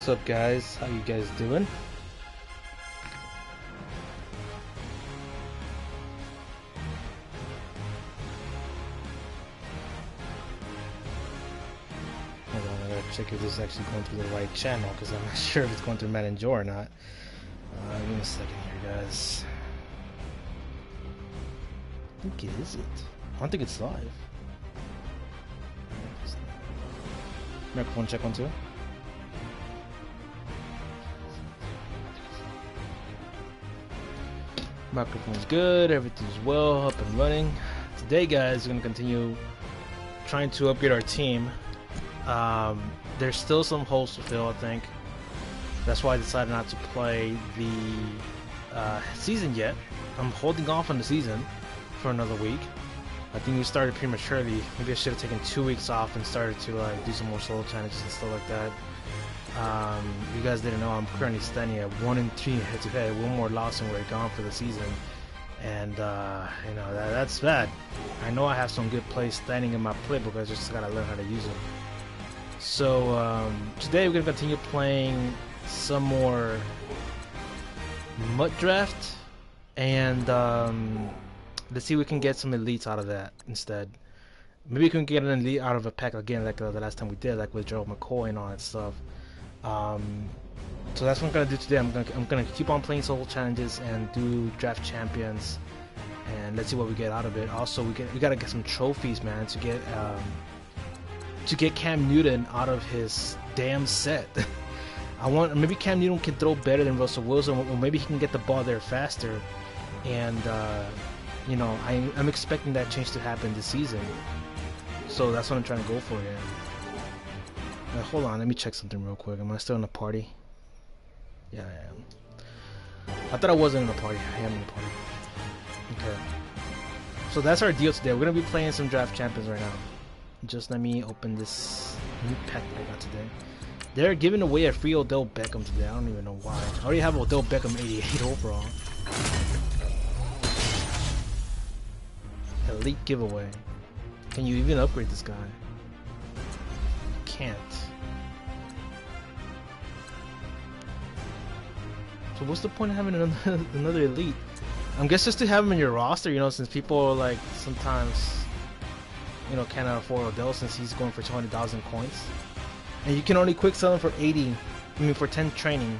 What's up, guys? How you guys doing? Hold on, I gotta check if this is actually going through the right channel because I'm not sure if it's going through Madden or not. Give me a second here, guys. I think it is it. I don't think it's live. Microphone check 1 2. Microphone's good, everything's well, up and running. Today, guys, we're gonna continue trying to upgrade our team. There's still some holes to fill, I think. That's why I decided not to play the season yet. I'm holding off on the season for another week. I think we started prematurely. Maybe I should have taken 2 weeks off and started to do some more solo challenges and stuff like that. You guys didn't know I'm currently standing at 1-3 head-to-head. One more loss and we're gone for the season, and you know that's bad. I know I have some good plays standing in my playbook. I just gotta learn how to use them. So today we're gonna continue playing some more MUT draft, and let's see if we can get some elites out of that instead. Maybe we can get an elite out of a pack again, like the last time we did, like with Gerald McCoy and all that stuff. So that's what I'm gonna do today. I'm gonna keep on playing solo challenges and do draft champions, and let's see what we get out of it. Also, we gotta get some trophies, man, to get Cam Newton out of his damn set. Maybe Cam Newton can throw better than Russell Wilson, or maybe he can get the ball there faster. And you know, I'm expecting that change to happen this season. So that's what I'm trying to go for here. Hold on, let me check something real quick. Am I still in the party? Yeah, I am. I thought I wasn't in the party. I am in the party. Okay. So that's our deal today. We're gonna be playing some draft champions right now. Just let me open this new pack that I got today. They're giving away a free Odell Beckham today. I don't even know why. I already have Odell Beckham 88 overall. Elite giveaway. Can you even upgrade this guy? Can't. So what's the point of having another elite? I guess just to have him in your roster, you know, since people like sometimes, you know, cannot afford Odell since he's going for 200,000 coins, and you can only quick sell him for 80. I mean, for 10 training.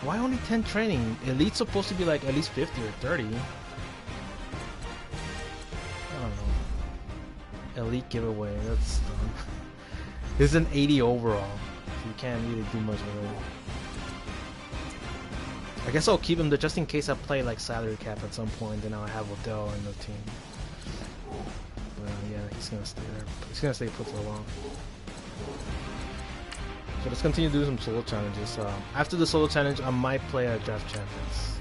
Why only 10 training? Elite's supposed to be like at least 50 or 30. I don't know. Elite giveaway. That's dumb. This is an 80 overall. You can't really do much with it. I guess I'll keep him there just in case I play like salary cap at some point. Then I'll have Odell in the team. But yeah, he's gonna stay there. He's gonna stay put for a while. So let's continue to do some solo challenges. After the solo challenge, I might play a draft champions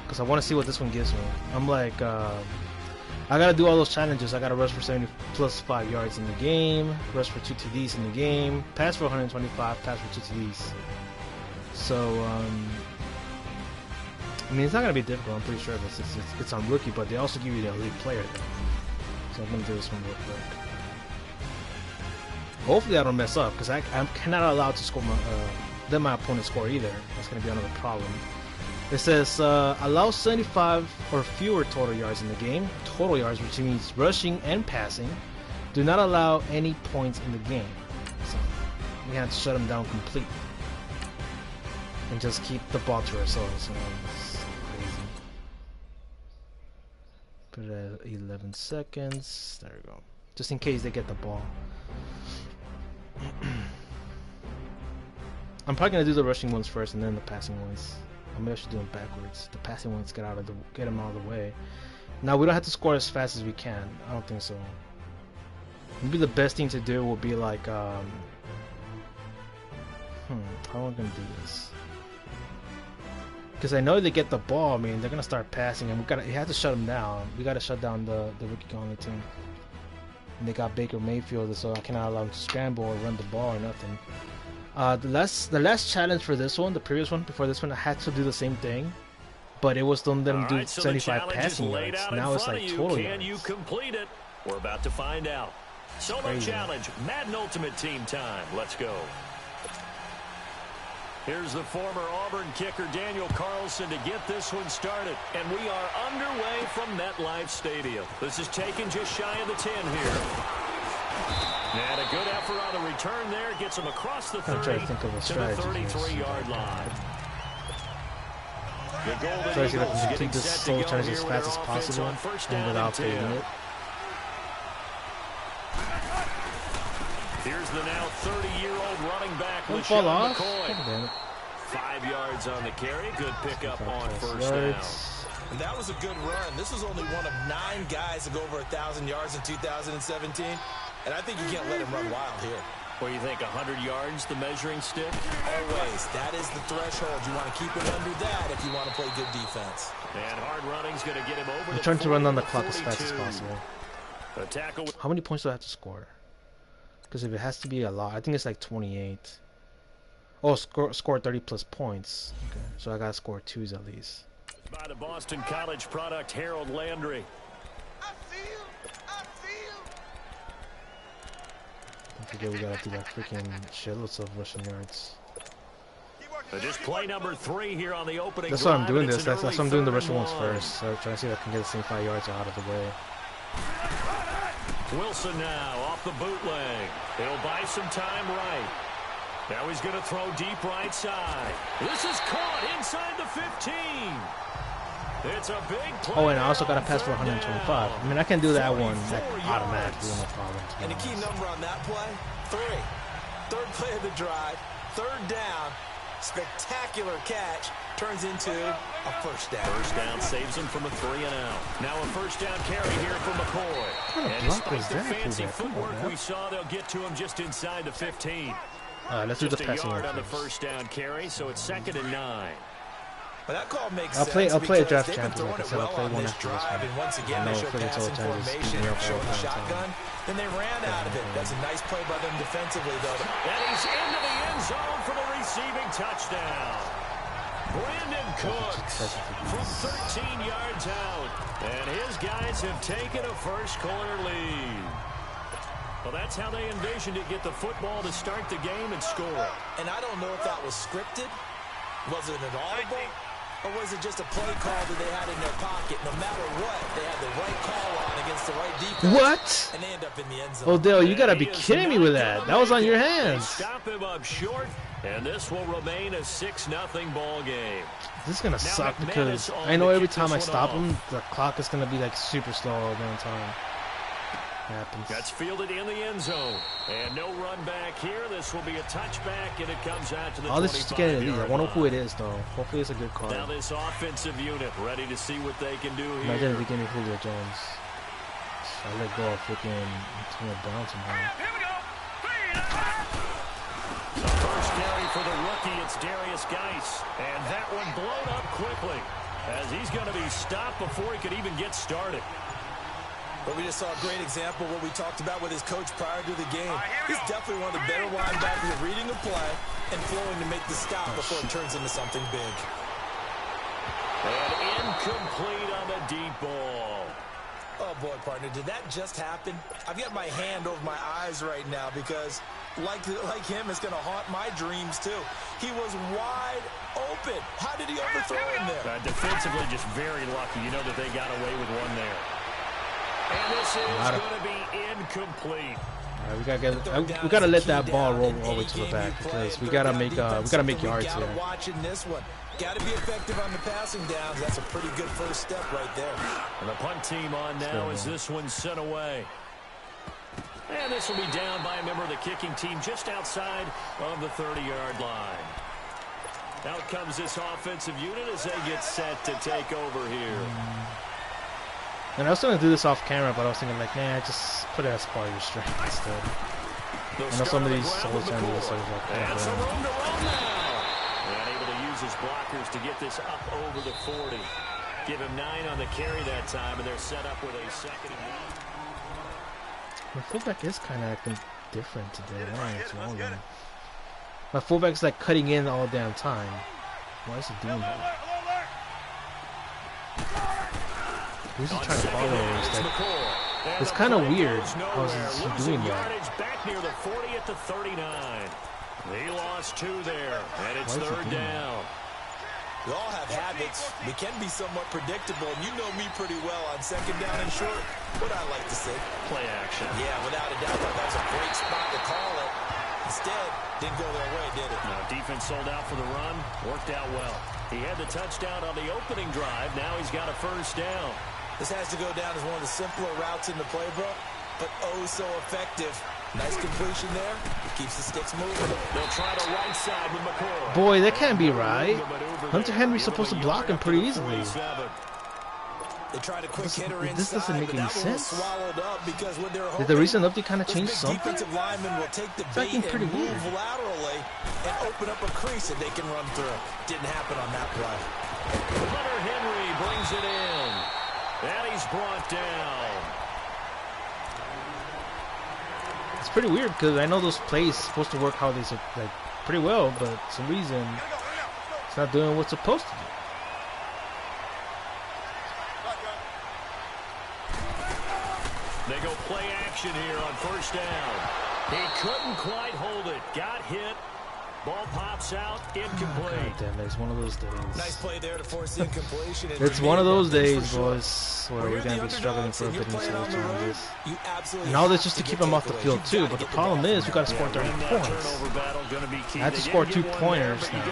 because I want to see what this one gives me. I'm like, I gotta do all those challenges. I gotta rush for 70 plus 5 yards in the game, rush for 2 TDs in the game, pass for 125, pass for 2 TDs. So I mean, it's not gonna be difficult. I'm pretty sure it's on rookie, but they also give you the elite player there. So I'm gonna do this one real quick. Hopefully I don't mess up, because I'm not allowed to score let my opponent score either. That's gonna be another problem. It says allow 75 or fewer total yards in the game. Total yards, which means rushing and passing. Do not allow any points in the game. So we have to shut them down completely and just keep the ball to ourselves. You know, it's crazy. Put it at 11 seconds. There we go. Just in case they get the ball. I'm probably gonna do the rushing ones first and then the passing ones. Maybe I should do them backwards. The passing ones get them out of the way. Now we don't have to score as fast as we can. I don't think so. Maybe the best thing to do will be like how am I gonna do this? Because I know they get the ball. I mean, they're gonna start passing, and you have to shut them down. We gotta shut down the rookie on the team. And they got Baker Mayfield, so I cannot allow them to scramble or run the ball or nothing. The last challenge for this one, the previous one before this one, I had to do the same thing, but it was don't let them do 75 passing yards. Now it's like total yards. Can you complete it? We're about to find out. Solo challenge, Madden Ultimate Team time. Let's go. Here's the former Auburn kicker Daniel Carlson to get this one started. And we are underway from MetLife Stadium. This is taken just shy of the 10 here. And a good effort on the return there. Gets him across the 30 to the 33-yard line. The Golden Eagles getting set to go here with their offense on first down and 10. Here's the now 30-year-old running back, LaShawn McCoy. 5 yards on the carry. Good pickup on first down. And that was a good run. This was only one of 9 guys to go over 1,000 yards in 2017. And I think you can't let him run wild here. What do you think, 100 yards, the measuring stick? Always. That is the threshold. You want to keep him under that if you want to play good defense. And hard running's going to get him over. I'm trying to run on the clock as fast as possible. How many points do I have to score? Because if it has to be a lot, I think it's like 28. Oh, score 30 plus points. Okay, so I gotta score 2s at least. By the Boston College product, Harold Landry. Don't forget we gotta do that freaking shitloads of rushing yards. Just play number 3 here on the opening. That's why I'm doing this. That's why I'm doing the rushing ones first. So I'm trying to see if I can get the same 5 yards out of the way. Wilson now off the bootleg. He'll buy some time right. Now he's going to throw deep right side. This is caught inside the 15. It's a big play. Oh, and I also got a pass for 125. I mean, I can do that one like, automatically, no problem. And the key number on that play, 3. Third play of the drive, 3rd down. Spectacular catch turns into a first down. First down saves him from a 3-and-out. Now a first down carry here from McCoy. And despite the fancy footwork we saw, they'll get to him just inside the 15. Let's do the passing yard on the first down carry, so it's 2nd and 9. But that call makes I'll play a draft champion. Like I said, I'll play one after this one. And once again, they show passing formation, show the shotgun. Then they ran out of it. That's a nice play by them defensively, though. And he's into the end zone for the receiving touchdown. Brandon Cooks from 13 yards out. And his guys have taken a first-quarter lead. Well, that's how they envisioned it, get the football to start the game and score. And I don't know if that was scripted. Was it an audible? Or was it just a play call that they had in their pocket? No matter what, they had the right call on against the right defense. What? And they end up in the end zone. Odell, you gotta be kidding me with that. That was on your hands. Stop him up short, and this will remain a 6-0 ball game. This is gonna suck because I know every time I stop him, the clock is gonna be like super slow all the time. Happens. That's fielded in the end zone. And no run back here. This will be a touchback, and it comes out to the 25-yard line. All this is getting at least. I wonder who it is, though. Hopefully it's a good call. Now this offensive unit ready to see what they can do here. Imagine if we give me Julio Jones. I let go of freaking Antonio Brown somehow. Here we go. The first carry for the rookie. It's Darius Geis. And that one blown up quickly as he's going to be stopped before he could even get started. But we just saw a great example of what we talked about with his coach prior to the game. He's definitely one of the better linebackers at reading the play and flowing to make the stop before it turns into something big. And incomplete on the deep ball. Oh, boy, partner, did that just happen? I've got my hand over my eyes right now because, like him, it's going to haunt my dreams, too. He was wide open. How did he overthrow him there? Defensively, just very lucky. You know that they got away with one there. And this is going to be incomplete. All right, we gotta let that ball roll all the way to the back because we gotta make yards here. Watching this one, gotta be effective on the passing downs. That's a pretty good first step right there. And the punt team on now as this one's sent away. And this will be down by a member of the kicking team just outside of the 30-yard line. Out comes this offensive unit as they get set to take over here. And I was going to do this off camera, but I was thinking like, nah, just put it as part of your strength instead. I know some of these souls trying to do this, so I was like, and some room to run now. And able to use his blockers to get this up over the 40. Give him 9 on the carry that time, and they're set up with a 2nd and 9. My fullback is kind of acting different today. My fullback's like cutting in all damn time. Why is he doing that? Who's he trying to follow instead? It's kind of weird how he's doing that. Back near the 40 at the 39. He lost 2 there, and it's third down. We all have habits. We can be somewhat predictable, and you know me pretty well on second down and short. What I like to say, play action. Yeah, without a doubt, that was a great spot to call it. Instead, didn't go their way, did it? No, defense sold out for the run. Worked out well. He had the touchdown on the opening drive. Now he's got a first down. This has to go down as one of the simpler routes in the playbook, but oh so effective. Nice completion there. It keeps the sticks moving. They'll try the right side with McCoy. Boy, that can't be right. Hunter Henry's supposed to block him pretty easily. They tried a quick hitter inside, this doesn't make any sense. Did the recent update kind of change something? Defensive linemen will take the bait and move laterally and open up a crease that they can run through. Didn't happen on that play. Hunter Henry brings it in. And he's brought down. It's pretty weird because I know those plays supposed to work how they like pretty well, but for some reason it's not doing what's supposed to do. They go play action here on first down. He couldn't quite hold it. Got hit. Ball pops out, incomplete. God damn it, it's one of those days. Nice play there to force the incompletion. It's one of those days, boys, where we're going to be struggling for a bit until we do this. And all this just to keep them off the field, too. But the problem is, we've got to score 30 points. I have to score 2 pointers now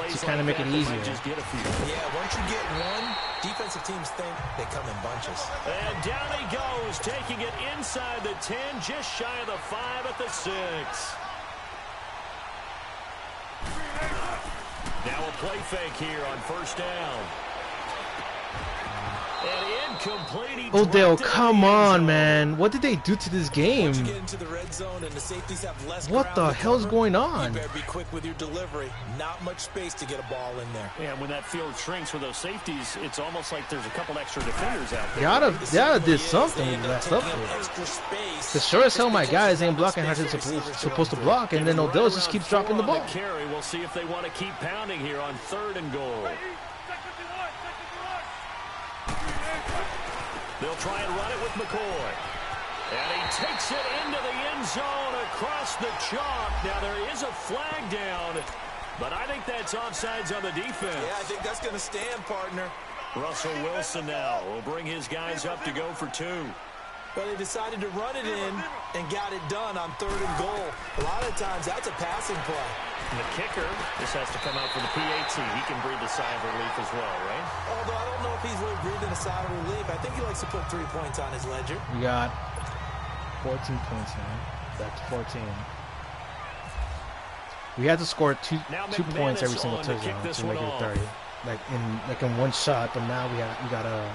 to kind of make it easier. Yeah, once you get one, defensive teams think they come in bunches. And down he goes, taking it inside the 10, just shy of the 5 at the 6. Now a play fake here on first down. And incomplete. Odell, come on, man. What did they do to this game? What the hell's going on? You better be quick with your delivery. Not much space to get a ball in there. Yeah, when that field shrinks for those safeties, it's almost like there's a couple extra defenders out there. Gotta did something with that stuff there. Because sure as hell my guys ain't blocking how they're supposed to block, and then Odell just keeps dropping the ball. We'll see if they want to keep pounding here on 3rd and goal. They'll try and run it with McCoy. And he takes it into the end zone across the chalk. Now there is a flag down, but I think that's offsides on the defense. Yeah, I think that's going to stand, partner. Russell Wilson now will bring his guys up to go for 2. Well, they decided to run it in and got it done on 3rd and goal. A lot of times that's a passing play. And the kicker, this has to come out for the PAT. He can breathe a sigh of relief as well, right? Although I don't know if he's really breathing a sigh of relief. I think he likes to put 3 points on his ledger. We got 14 points now. Back to 14. We had to score two points every single touchdown to make it 30. Like in one shot, but now we gotta.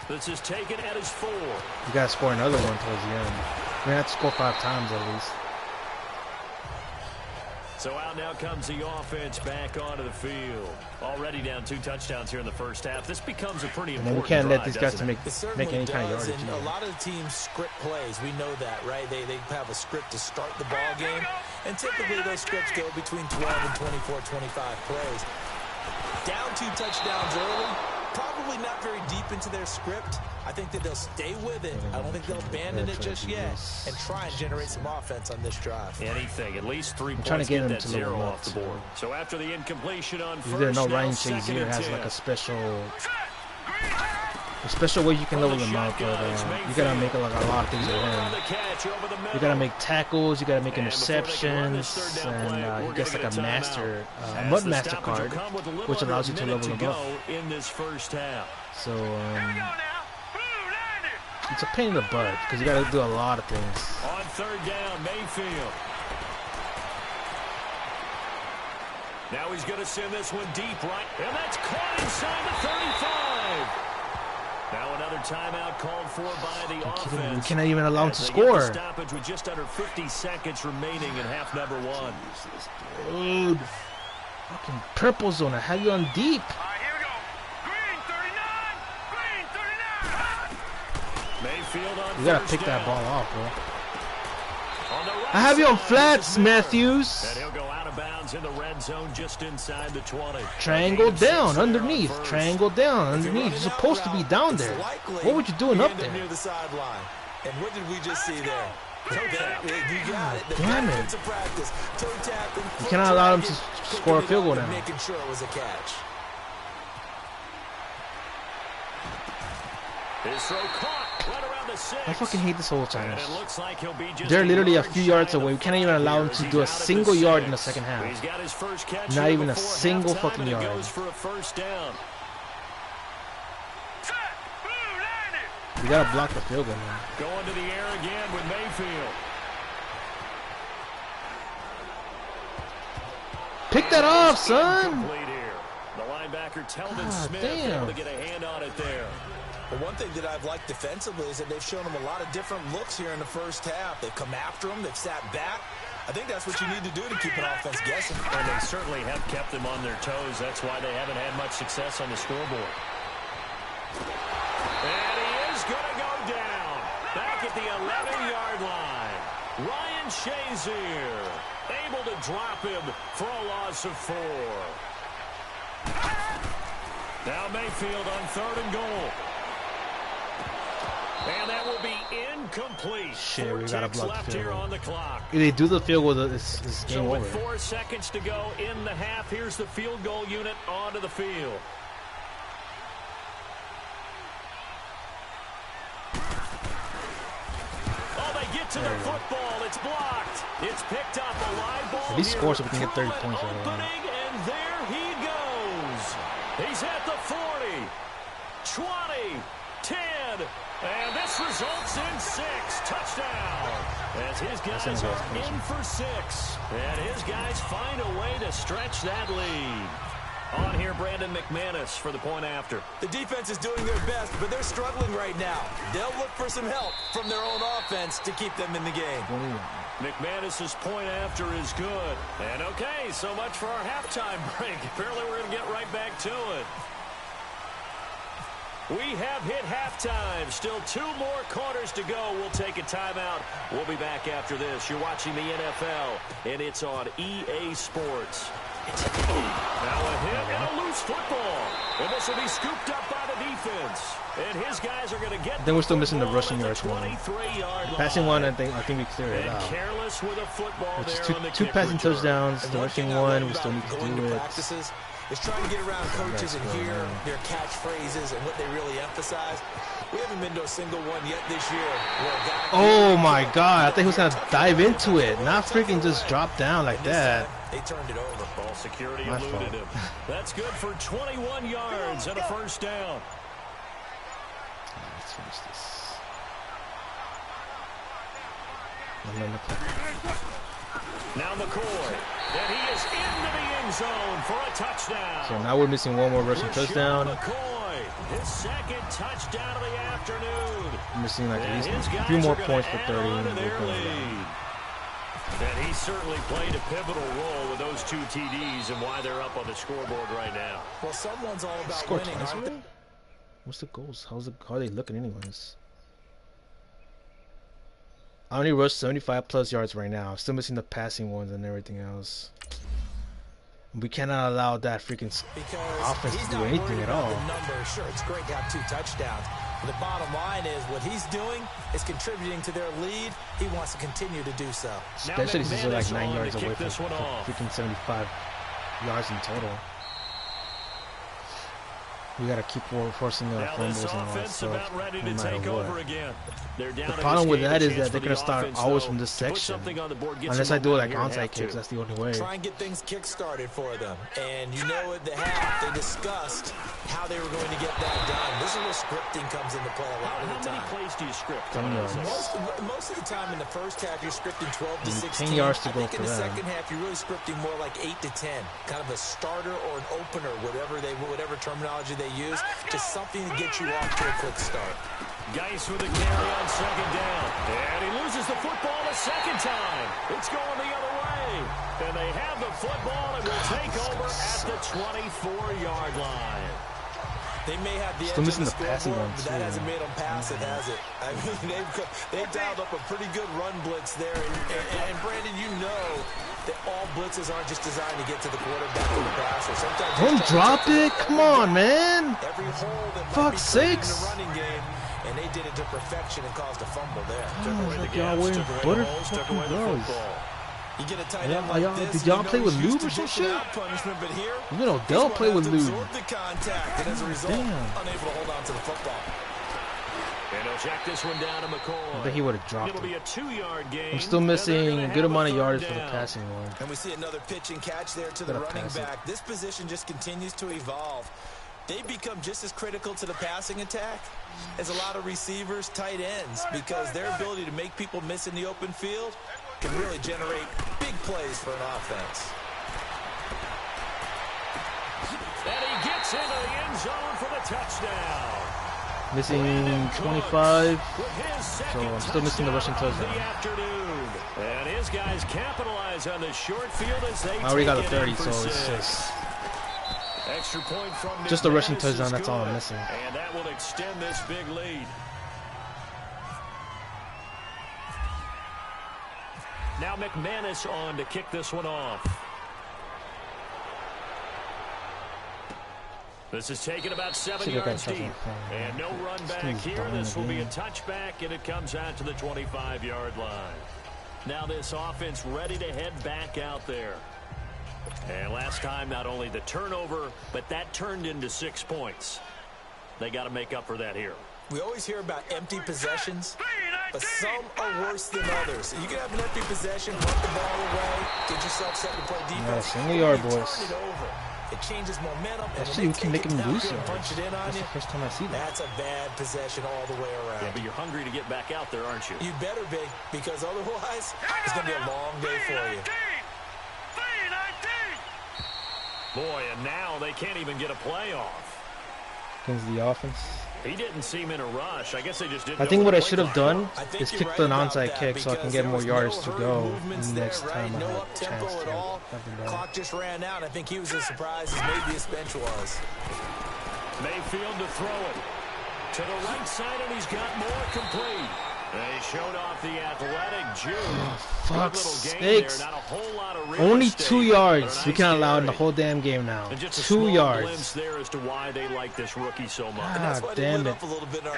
This is taken at his 4. We gotta score another one towards the end. We have to score 5 times at least. So out now comes the offense back onto the field. Already down 2 touchdowns here in the first half. This becomes a pretty important we can't drive, let these guys to make any kind of yardage. And a lot of the teams script plays. We know that, right? They have a script to start the ball game. And typically those scripts go between 12 and 24, 25 plays. Down 2 touchdowns early. Probably not very deep into their script. I think that they'll stay with it. I don't think they'll abandon it just yet and try and generate some offense on this drive. Anything, at least 3 points, trying to get that to 0 off the board. So after the incompletion on first, you didn't know Ryan Shazier has like a special way you can level them up, but you gotta make like a lot of things with him. You gotta make tackles, you gotta make interceptions, and he gets like a master, mud master card, which allows you to level them up. In this first half. So it's a pain in the butt because you gotta do a lot of things. On 3rd down, Mayfield. Now he's going to send this one deep right, and that's caught inside the 35. Now another timeout called for by the offense. We cannot even allow him to score. Stoppage with just under 50 seconds remaining in half number 1. Dude, fucking purple zone. I have you on deep. Here we go. Green 39. Green 39. Mayfield on. You gotta pick that ball off, bro. On I have you on flats, Matthews. And he'll go out of bounds in the red zone just inside the 20. Triangle down, underneath. Triangle down, underneath. You're supposed to be down there. What were you doing up there? Near the sideline. And what did we just see there? You got it. Damn it. Toe tapping. You cannot allow him to score a field goal now. Making sure it was a catch. His throw caught right around the 6. I fucking hate this whole challenge. And it looks like he'll be just They're literally a few yards away. We can't even allow him to do a single yard in the second half. He's got his first catch. Not even a single fucking yard. Goes for a first down. We gotta block the field goal now. Going to the air again with Mayfield. Pick that off, son. Here. The linebacker Telvin Smith able to get a hand on it there. But one thing that I've liked defensively is that they've shown him a lot of different looks here in the first half. They've come after him. They've sat back. I think that's what you need to do to keep an offense guessing. And they certainly have kept them on their toes. That's why they haven't had much success on the scoreboard. And he is going to go down. Back at the 11-yard line. Ryan Shazier able to drop him for a loss of 4. Now Mayfield on 3rd and goal. And that will be incomplete. Shit, we gotta block left the field here goal. on the clock. If they do the field goal, it's game So over. with 4 seconds to go in the half, here's the field goal unit onto the field. Oh, they get to the football. It's blocked. It's picked up a live ball. At least score so we can get 30 points out of it. Opening, and there he goes. He's at the 40, 20, 10, and this results in 6. Touchdown. As his guys are in for 6. And his guys find a way to stretch that lead. On here, Brandon McManus for the point after. The defense is doing their best, but they're struggling right now. They'll look for some help from their own offense to keep them in the game. McManus's point after is good. And okay, so much for our halftime break. Apparently we're going to get right back to it. We have hit halftime. Still 2 more quarters to go. We'll take a timeout. We'll be back after this. You're watching the NFL, and it's on EA Sports. Now a hit and a loose football. And this will be scooped up by the defense. And his guys are going to get. Then we're still missing the rushing yards one. 23-yard line. Passing one, I think we cleared it out. Careless with a football It's there two, on the two kick passing And return. touchdowns. The one rushing thing I one, love we still need about to going do it. practices is trying to get around coaches and hear their catchphrases and what they really emphasize. We haven't been to a single one yet this year where a guy. Oh my god, I think he was gonna dive into it, not freaking just drop down like that. They turned it over. Ball security My eluded fault. him. That's good for 21 yards and a first down. Let's finish this. Now McCoy. And he is into the end zone for a touchdown. So now we're missing one more rushing touchdown. McCoy, his second touchdown of the afternoon. We're missing like And at his least a guys few more are gonna points for add 30. on to and their we're going down. lead. And he certainly played a pivotal role with those 2 TDs and why they're up on the scoreboard right now. Well, someone's all about Score winning, twice aren't they? already? What's the goals? How are they looking anyways? I only rushed 75 plus yards right now. I'm still missing the passing ones and everything else. We cannot allow that freaking offense to do anything at all. The number. Sure, it's great to have 2 touchdowns. But the bottom line is what he's doing is contributing to their lead. He wants to continue to do so. Especially since they're like 9 on yards to away kick from this one off. freaking 75 yards in total. We gotta keep forcing Now fumbles this and all that offense stuff, about ready no to matter take over what. again. They're down The in problem this with game, that a is chance that they're for gonna the start offense, always though, from this to put section. something on the board, get Unless some I do it like momentum here onside and have kicks, to. that's the only way. Try and get things kick-started for them. And you know at the half, they discussed how they were going to get that done. This is where scripting comes into play a lot of the How many time. plays do you script? 10 yards. Most of the time in the first half, you're scripting 12 to 16. 10 yards to I go think for in the that. second half, you're really scripting more like 8 to 10. Kind of a starter or an opener, whatever terminology they use, just something to get you off to a quick start. Geis with a carry on second down. And he loses the football a second time. It's going the other way. And they have the football and will take over at the 24-yard line. They may have the still edge missing on the passing one, but too. that hasn't made them pass it, has it? I mean, they've dialed up a pretty good run blitz there. And Brandon, you know that all blitzes aren't just designed to get to the quarterback or the passer. Sometimes don't drop it. Come on, man. Every hole that fuck's sakes. in the running game, and they did it to perfection and caused a fumble there. Took away the y'all wearing butter fucking gloves. You get a tight end like this, did y'all play with lube or some shit? But here, you know, they'll play with lube. The contact, and as a result, unable to hold on to the football. And he'll check this one down to McCoy. I bet he would have dropped It'll be a 2-yard gain. I'm still missing a good amount of yards for the passing one. And we see another pitch and catch there to the running back. This position just continues to evolve. They become just as critical to the passing attack as a lot of receivers, tight ends, because their ability to make people miss in the open field can really generate big plays for an offense. And he gets into the end zone for the touchdown. Missing 25, so I'm still missing the rushing touchdown. And his guys capitalize on the short field as they I already got a 30, so it's just extra point from just a rushing touchdown. That's all I'm missing. And that will extend this big lead. Now McManus on to kick this one off. This is taken about 7 yards deep. And no run back here. This will be a touchback, and it comes out to the 25-yard line. Now this offense ready to head back out there. And last time, not only the turnover, but that turned into 6 points. They got to make up for that here. We always hear about empty possessions, but some are worse than others. You can have an empty possession, punt the ball away, get yourself set to play defense. Single yard, boys. Turn it over. It changes momentum. Actually, we can make him lose it. That's the first time I see that. That's a bad possession all the way around. Yeah, but you're hungry to get back out there, aren't you? You better be, because otherwise, it's going to be a long day for you. Boy, and now they can't even get a play off. Against the offense. He didn't seem in a rush. I guess they just didn't. I think what I should have done is kick the onside kick so I can get more yards to go next time I have a chance to. Clock just ran out. I think he was as surprised as maybe his bench was. Mayfield to throw it to the right side, and he's got more complete. They showed off the athletic June. Fuck's sakes. Only 2 yards we can allow in the whole damn game now. 2 yards. There as to why they like this rookie so much. God damn it.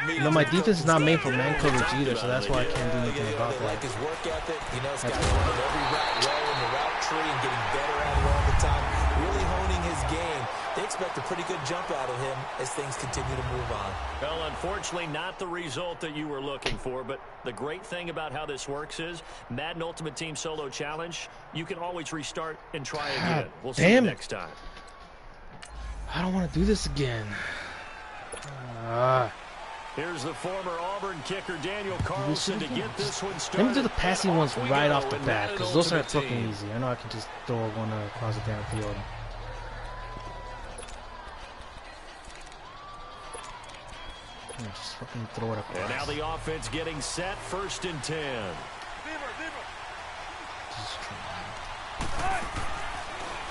You know, my defense is not made for man coverage either, so that's why I can't do anything about that. Like his work ethic, he knows guys running every route well in the route tree and getting better at it all the time. Really honing his game. They expect a pretty good jump out of him as things continue to move on. Well, unfortunately, not the result that you were looking for, but the great thing about how this works is Madden Ultimate Team Solo Challenge, you can always restart and try again. We'll see you next time. I don't want to do this again. Here's the former Auburn kicker Daniel Carlson to get this one started. Let me do the passing ones right off the bat, because those are fucking easy. I know I can just throw one across the damn field. Just fucking throw it across. And now the offense getting set, 1st and 10.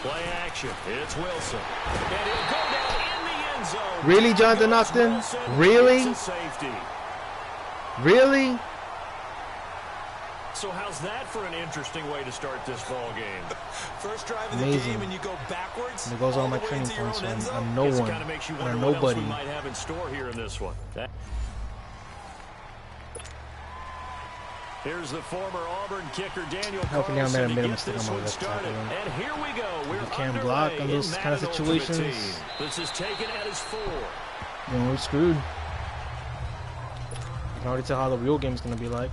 Play action. It's Wilson. And he'll go down in the end zone. Really, Jonathan Austin? Really? Really? So how's that for an interesting way to start this ball game? First drive of the game and you go backwards. It goes on my training points on no one, on nobody. We might have in store here in this one. Here's the former Auburn kicker Daniel Carlson to get this one started. And here we go. You can't block in those kind of situations. This is taken at his 4. Then we're screwed. You can already tell how the real game's gonna be like.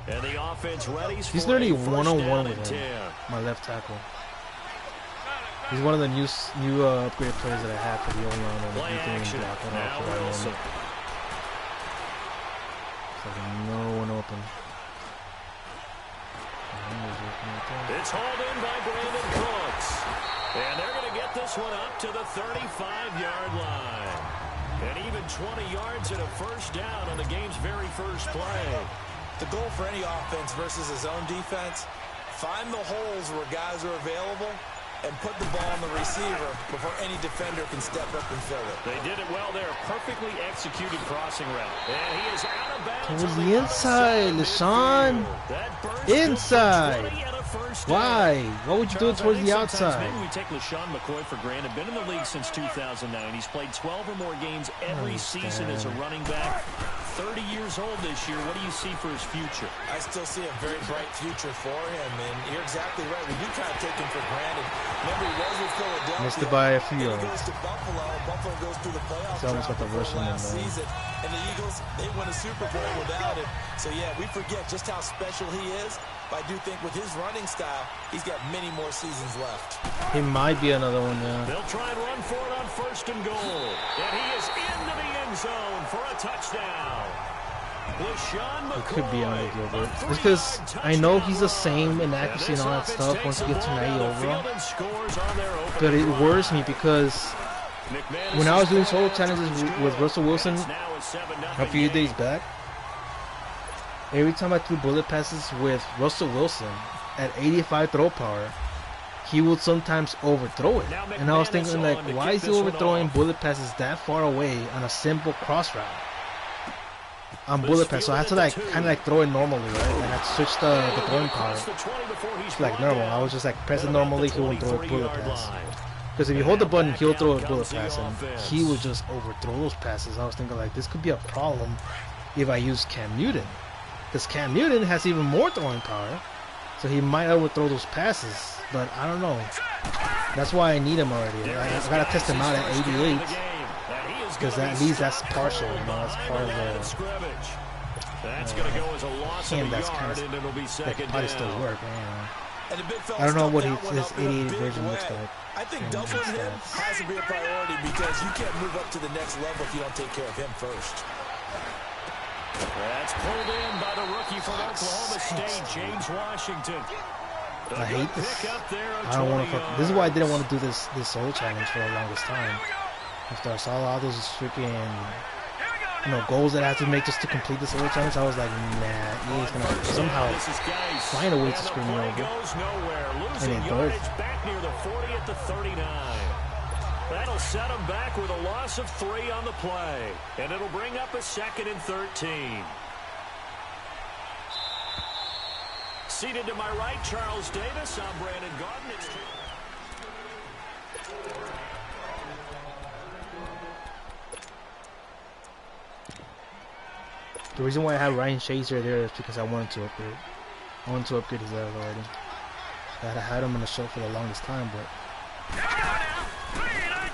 And the offense ready. He's literally one-on-one with him, my left tackle. He's one of the new upgraded players that I have for the O-line. Play action. Now Wilson. No one open. It's hauled in by Brandon Cooks. And they're going to get this one up to the 35-yard line. And even 20 yards and a 1st down on the game's very first play. The goal for any offense versus a zone defense, find the holes where guys are available and put the ball on the receiver before any defender can step up and fill it. They did it well there. Perfectly executed crossing route. And he is out of bounds. Towards the inside, LeSean. Inside. Why? What would you do it towards the outside? Maybe we take LeSean McCoy for granted. Been in the league since 2009. He's played 12 or more games every season as a running back. 30 years old this year. What do you see for his future? I still see a very bright future for him, and you're exactly right. We do kind of take him for granted. Remember, he was with Philadelphia. Missed it by a few He yards. goes to Buffalo. Buffalo goes through the playoffs. He's almost got the rushing in last there. season, and the Eagles, they win a Super Bowl without him. So yeah, we forget just how special he is. But I do think with his running style, he's got many more seasons left. He might be another one now. They'll try and run for it on 1st and goal. And he is into the end zone for a touchdown. It could be another Gilbert. It's because I know he's the same in accuracy and all that stuff once you get to 90 overall. But it worries me because when I was doing solo challenges with Russell Wilson a few days back, every time I threw bullet passes with Russell Wilson at 85 throw power, he would sometimes overthrow it. And I was thinking, like, why is he overthrowing bullet passes that far away on a simple cross route? On bullet pass, so I had to like kind of like throw it normally, right? And I had to switch the throwing power to like normal. I was just like press it normally, he wouldn't throw a bullet pass. Because if you hold the button, he'll throw a bullet pass, and he would just overthrow those passes. I was thinking like this could be a problem if I use Cam Newton, because Cam Newton has even more throwing power, so he might overthrow those passes. But I don't know. That's why I need him already. I gotta test him out at 88. Because at least that's partial, you know, that's part of the that's going to go as a loss of a that's yard, kind of, and it'll be that could 2nd probably down. still work, And the big fella I don't know what stuffed that his one up in a 88 big version way. looks like. I think doubling him has to be a priority because you can't move up to the next level if you don't take care of him first. That's pulled in by the rookie from Oklahoma State, James Washington. I hate this. I don't want to. This is why I didn't want to do this solo challenge for the longest time. After I saw all those freaking, you know, goals that I had to make just to complete the solo challenge, I was like, nah, EA's gonna somehow find a way to screw me over. And it does. Back near the 40 at the 39. That'll set him back with a loss of 3 on the play, and it'll bring up a 2nd and 13. Seated to my right, Charles Davis. I'm Brandon Garden. It's The reason why I have Ryan Shazier there is because I wanted to upgrade. I wanted to upgrade his level already. I had him on the show for the longest time, but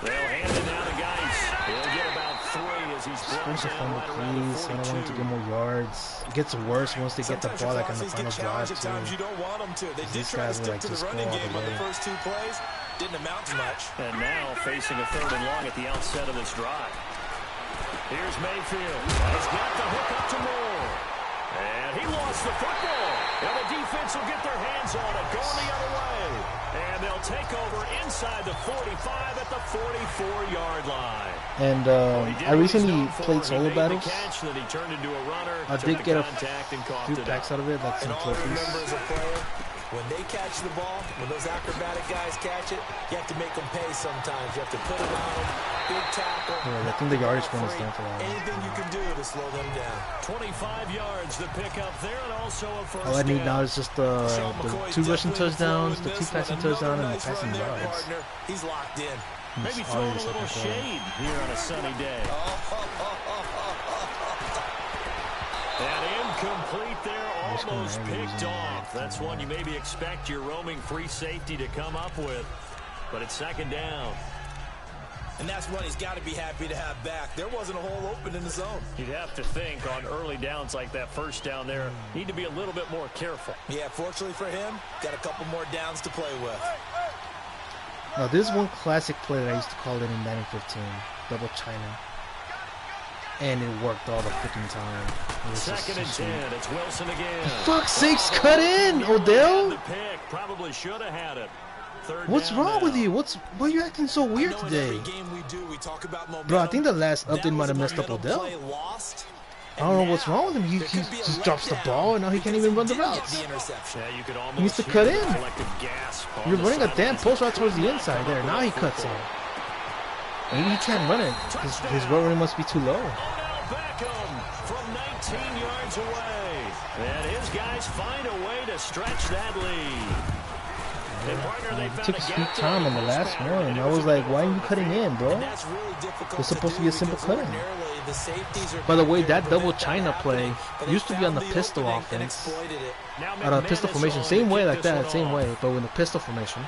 they'll hand it down to Geis. He'll get about 3 as he's supposed to fumble, please. I don't want him to get more yards. It gets worse once they get the ball like on the final drive too. You don't want them to. They did These try to guys stick like to the just running go all game the on the way. first 2 plays. Didn't amount to much. And now facing a 3rd and long at the outset of this drive. Here's Mayfield. He's got the hook up to Moore. And he lost the football. And the defense will get their hands on it, going the other way. And they'll take over inside the 45 at the 44-yard line. And I recently played solo battles. I did get a few packs out of it, like some trophies. Remember as a player, when they catch the ball, when those acrobatic guys catch it, you have to make them pay sometimes. You have to put it on them, big tackle. Yeah, I think the yardage one is done for that. Anything you can do to slow them down. 25 yards to pick up there, and also a first All I need down. now is just the 2 rushing touchdowns, the 2 passing touchdowns, and the passing yards. He's locked in. Maybe throwing a little shade here on a sunny day. And incomplete there, almost picked off. That's one you maybe expect your roaming free safety to come up with. But it's 2nd down. And that's one he's got to be happy to have back. There wasn't a hole open in the zone. You'd have to think on early downs like that first down there, need to be a little bit more careful. Yeah, fortunately for him, got a couple more downs to play with. Now, this is one classic play that I used to call it in Madden 15, double China. And it worked all the freaking time. 2nd and 10, it's Wilson again. For fuck's sakes, cut in, Odell! The pick, probably should have had it. What's wrong with you? Why are you acting so weird today? Game we do, we talk about momentum. Bro, I think the last update might have messed up Odell. Lost, I don't know what's wrong with him. He just drops the ball, and now he can't even run the routes. He needs to cut in. You're running a damn post route towards the inside there. Now he cuts in. Maybe he can't run it. His route running must be too low. From 19 yards away. And his guys find a way to stretch that lead. It took sweet time in the last one. I was like, why are you cutting in, bro? It's supposed to be a simple cut-in. By the way, that double China play used to be on the pistol offense. Out of pistol formation. Same way like that, same way, but with the pistol formation.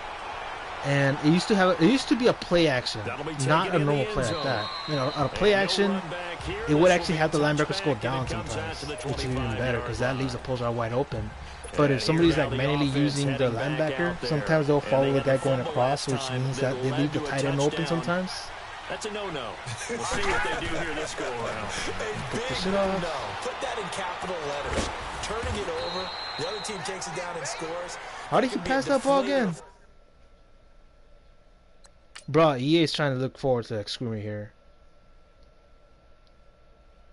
And it used to be a play action, not a normal play like that. You know, out of play action, it would actually have the linebackers go down sometimes, which is even better because that leaves the post route wide open. But if somebody's like manually using the linebacker, sometimes they'll follow the guy going across, which means that they leave the tight end open sometimes. That's a no-no. We'll see what they do here this go around. Big no. Put that in capital letters. Turning it over, the other team takes it down and scores. How did he pass that ball again? Bro, EA is trying to look forward to that screamer here.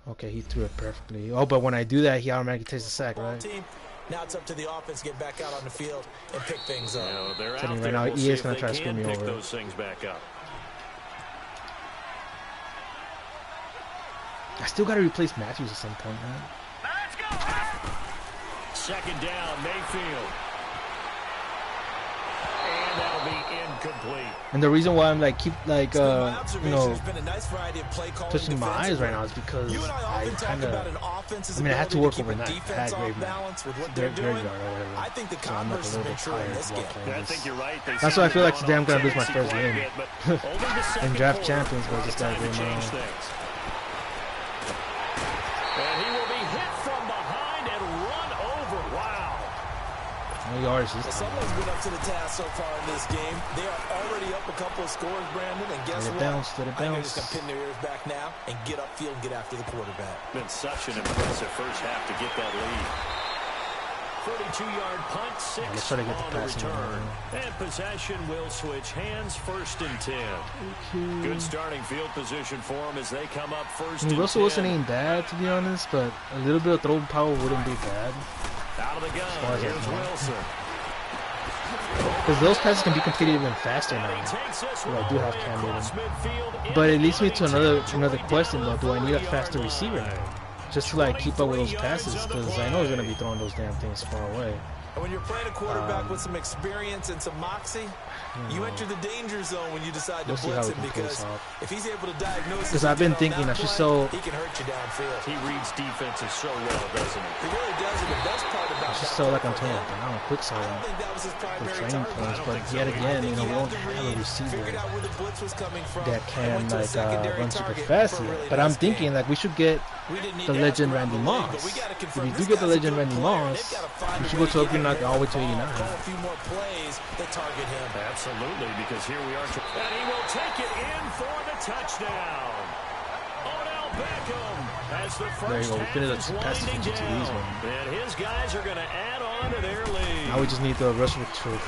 Okay, he threw it perfectly. Oh, but when I do that, he automatically takes the sack, right? Now it's up to the offense to get back out on the field and pick things up. Telling you right now, EA is going to try to screw me over. Those things back up. I still got to replace Matthews at some point, man. Let's go. Second down, Mayfield. And that'll be incomplete. And the reason why I'm like touching my eyes right now is because I had to work overnight. I had graveyard or whatever. So I'm like a little bit tired while playing this. That's why I feel like today I'm gonna lose my first game in draft champions, but I just gotta get my. And he will be hit from behind and run over. Wow. No yards this time. Someone's been up to the task so far in this game. They are already up a couple of scores, Brandon, and guess what? I think they're just going to pin their ears back now and get upfield and get after the quarterback. Been such an impressive first half to get that lead. 42-yard punt, 6 on the return. And possession will switch hands, 1st and 10. Good starting field position for them as they come up 1st and 10. Russell wasn't even bad, to be honest, but a little bit of throw power wouldn't be bad. Out of the gun, here's Wilson. Because those passes can be completed even faster now. So I do have Cam Newton. But it leads me to another question though. Do I need a faster receiver now? Just to like keep up with those passes, because I know he's gonna be throwing those damn things far away. And when you're playing a quarterback with some experience and some moxie, you enter the danger zone when you decide to blitz him, because if he's able to diagnose, because I've been thinking that she's so he can hurt you downfield. He reads defenses so well, doesn't he? He really does. And the best part about she's so like I'm telling you, I don't know, quick side for training plans, but yet again, you know, we don't have a receiver that can like run super fast yet. But I'm thinking like we should get the legend Randy Moss. If you do get the legend Randy Moss, you should go to upgrade like all the way to 89. A few more plays that target him. Absolutely, because here we are. And he will take it in for the touchdown. Odell Beckham has the first. There you go. We finished the pass to these one. And his guys are going to add on to their lead. Now we just need the rush for a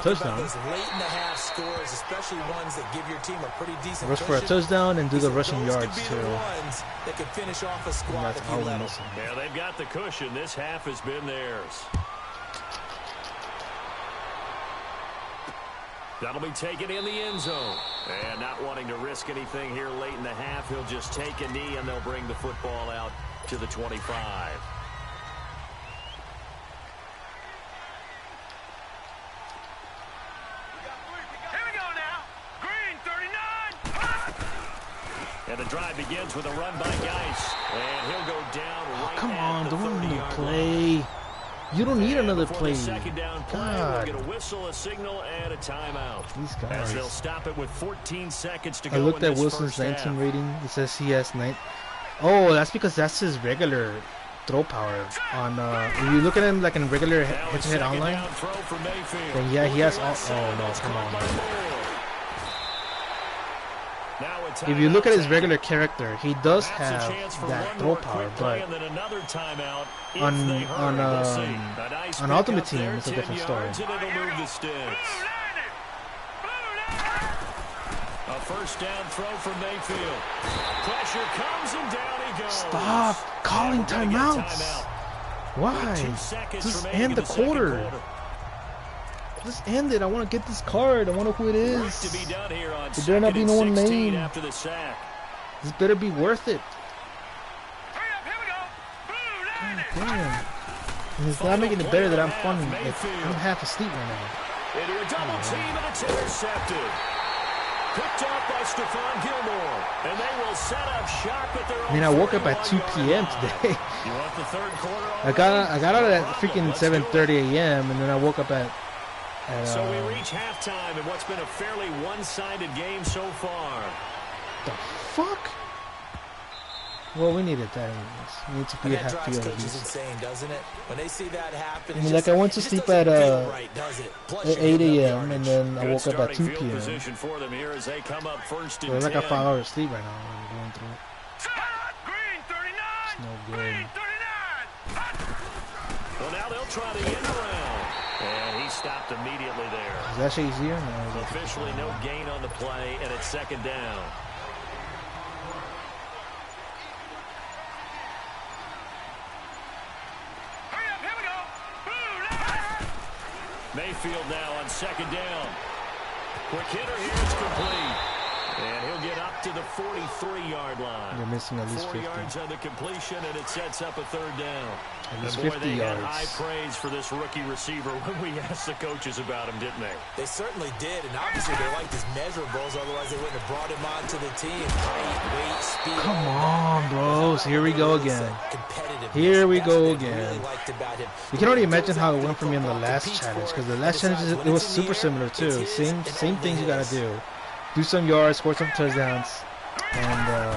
touchdown. Late in the half scores, especially ones that give your team a pretty decent rush for a touchdown and do the rushing yards too. That can finish off a squad that's all we're missing. Yeah, they've got the cushion. This half has been theirs. That'll be taken in the end zone. And not wanting to risk anything here late in the half, he'll just take a knee and they'll bring the football out to the 25. Here we go now. Green 39. And the drive begins with a run by Geis. And he'll go down right come on, at the don't 30-yard play. line. You don't need another Before play. the second down play, God. we'll get a whistle, a signal, and a timeout. These guys. As they'll stop it with 14 seconds to go. I looked in at this Wilson's 19 half. rating. It says he has 9. Oh, that's because that's his regular throw power. On if you look at him like in regular head-to-head online, then yeah, he has all. Oh no, come on, man. If you look at his regular character, he does have that throw power, but on Ultimate Team, it's a different story. A first down throw from Mayfield. Pressure comes and down he goes. Stop calling timeouts. Why? Just end the quarter. Just end it. I want to get this card. I want to know who it is. It better not be no one name. This better be worth it. God damn. And it's not making it better that I'm fucking. I'm half asleep right now. Into a double team and it's intercepted. Picked off by Stephon Gilmore. And they will set up shop at their own. I mean, I woke up at 2 p.m. today. You want the third quarter? I got out at freaking 7:30 a.m. and then I woke up at so we reach halftime in what's been a fairly one-sided game so far. The fuck? Well, we needed that anyways. We need to be a half field at least. Insane, doesn't it? When they see that happen, I mean, like I went to sleep at 8 a.m. and then I woke up at 2 p.m. So it's like a 5 hours sleep right now. I'm going through it. It's no good. Well, now they'll try the end around. And he stopped immediately there. Is that shit easier? No, officially no gain on the play, and it's second down. Mayfield now on second down. Quick hitter here, it's complete. And he'll get up to the 43-yard line. They're missing at least 4 50. yards on the completion, and it sets up a third down. At least boy, 50 they yards. had high praise for this rookie receiver when we asked the coaches about him, didn't they? They certainly did, and obviously they liked his measurables, otherwise they wouldn't have brought him onto the team. Height, weight, speed. Come on, bros. Here we go again. Here we go again. You can already imagine how it went for me in the last challenge, because the last challenge, it was super similar too. Same things you gotta do. Do some yards, score some touchdowns, and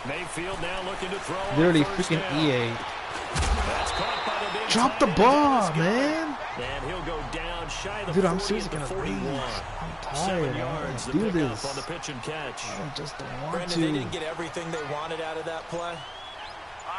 Mayfield now looking to throw literally freaking EA. Drop the ball, man. And he'll go down shy of the Dude, I'm 40 seriously at the gonna 41. rage. I'm tired. I want to do this. On the pitch and catch. I just don't want Brandon, they to. didn't get everything they wanted out of that play,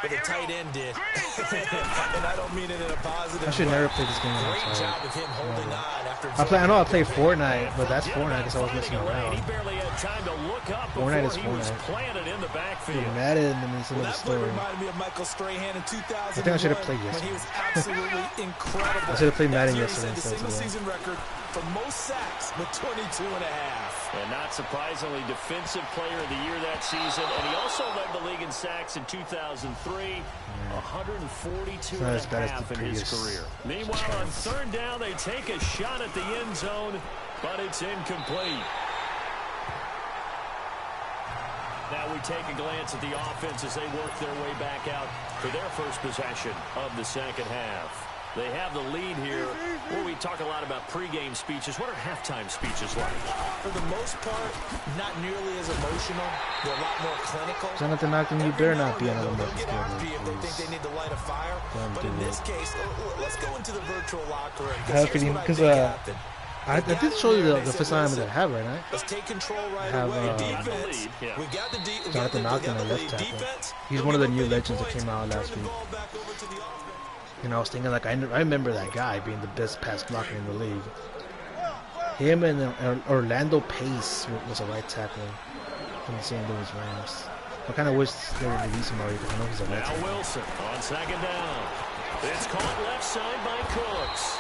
but the tight end did. And I don't mean it in a positive way. I should never play this game. Great job of him holding on after I know I play Fortnite, but that's Fortnite because I was messing around. He barely had time to look up Fortnite is before he was Fortnite. planted in the backfield. Madden, and it's another That play story. reminded me of Michael Strahan in 2001. I think I should have played when he yesterday. was absolutely incredible. I should have played Madden That year he yesterday set the instead single season record for most sacks with 22 and a half. And not surprisingly, defensive player of the year that season. And he also led the league in sacks in 2003. 142 and a half in his career. Meanwhile, on third down, they take a shot at the end zone, but it's incomplete. Now we take a glance at the offense as they work their way back out for their first possession of the second half. They have the lead here. Where we talk a lot about pregame speeches. What are halftime speeches like? For the most part, not nearly as emotional. They're a lot more clinical. Jonathan Ogden, you better not be another They'll Memphis get after you if they please. think they need to light a fire. But in this case, let's go into the virtual locker room. I have a feeling because I did show you the first time that I have right now. Let's take control right have, away. Defense. Yeah. We got the Jonathan Ogden, a left tackle. He's one of the new legends that came out last week. And I was thinking, like, I remember that guy being the best pass blocker in the league. Him and Orlando Pace was a right tackle from the St. Louis Rams. I kind of wish they would release him already because I know he's a right tackle. Now Wilson on second down. It's caught left side by Cooks.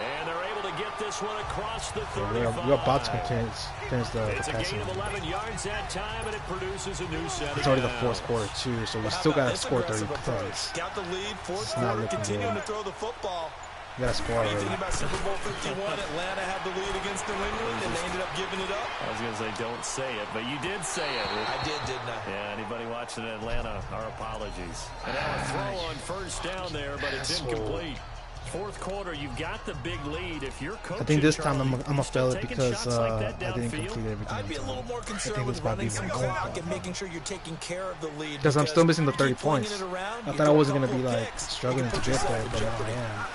And they're able to get this one across the 35. We're about to finish the It's a passing. gain of 11 yards that time, and it produces a new set. It's already the fourth quarter too, so we still gotta score 30 points. Got the lead, fourth It's not quarter, looking continuing good. to throw the football. We gotta score already. Thinking about Super Bowl 51, Atlanta had the lead against New England, and they ended up giving it up. I was going to say, don't say it, but you did say it. I did, didn't I? Yeah, anybody watching Atlanta, our apologies. And now a throw on first down there, but it's incomplete. Fourth quarter, you've got the big lead. If you're coaching, I think this time I'm gonna fail it taking because shots like that I didn't downfield, complete everything. I'd be a little more I concerned think with it's probably running some my clock and making sure you're taking care of the lead. Because I'm still missing the you 30 keep flinging points. it around, I you thought I throw a wasn't gonna be couple of like picks, struggling you to put get yourself there, in but now I jeopardy. am.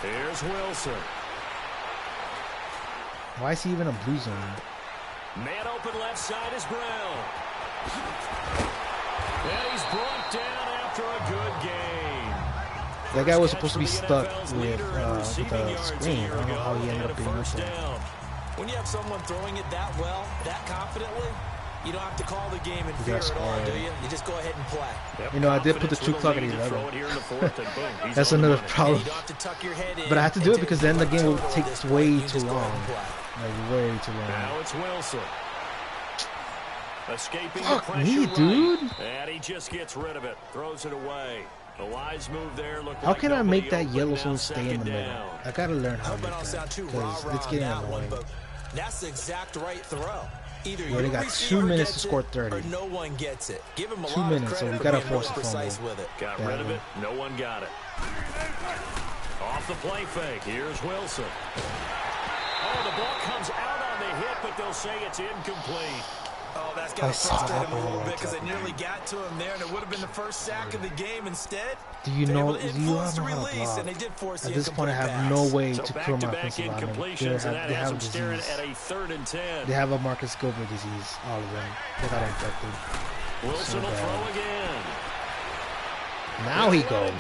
Here's Wilson. Why is he even a blue zone? Man open left side is Brown. And he's brought down after a good game. That guy was supposed to be stuck with the screen. I don't know how he ended up being up there. When you have someone throwing it that well, that confidently, you don't have to call the game in fear at all, do you? You just go ahead and play. Yep. You know, I did put the true clock at 11. That's another problem. But I have to do it because then the game will take way too long. Like, way too long. Now it's Wilson. Escaping Fuck the pressure, me, dude. And he just gets rid of it. Throws it away. The wise move there. How can I make that yellow zone stay in the middle? I gotta learn how to do that because it's getting annoying. That's the exact right throw. Either we already got 2 minutes to score 30. Or no one gets it. Give him a 2 minutes, so we gotta force a fumble. Got rid of it. No one got it. Off the play fake. Here's Wilson. Oh, the ball comes out on the hit, but they'll say it's incomplete. Oh, that's got to frustrate him a little bit because they nearly got to him there, and it would have been the first sack of the game instead. Do you know how to block? At this point, I have no way to kill my offensive linemen. They have a disease. They have a Marcus Gilbert disease, all of them. They got infected. Wilson will throw again. Now he goes.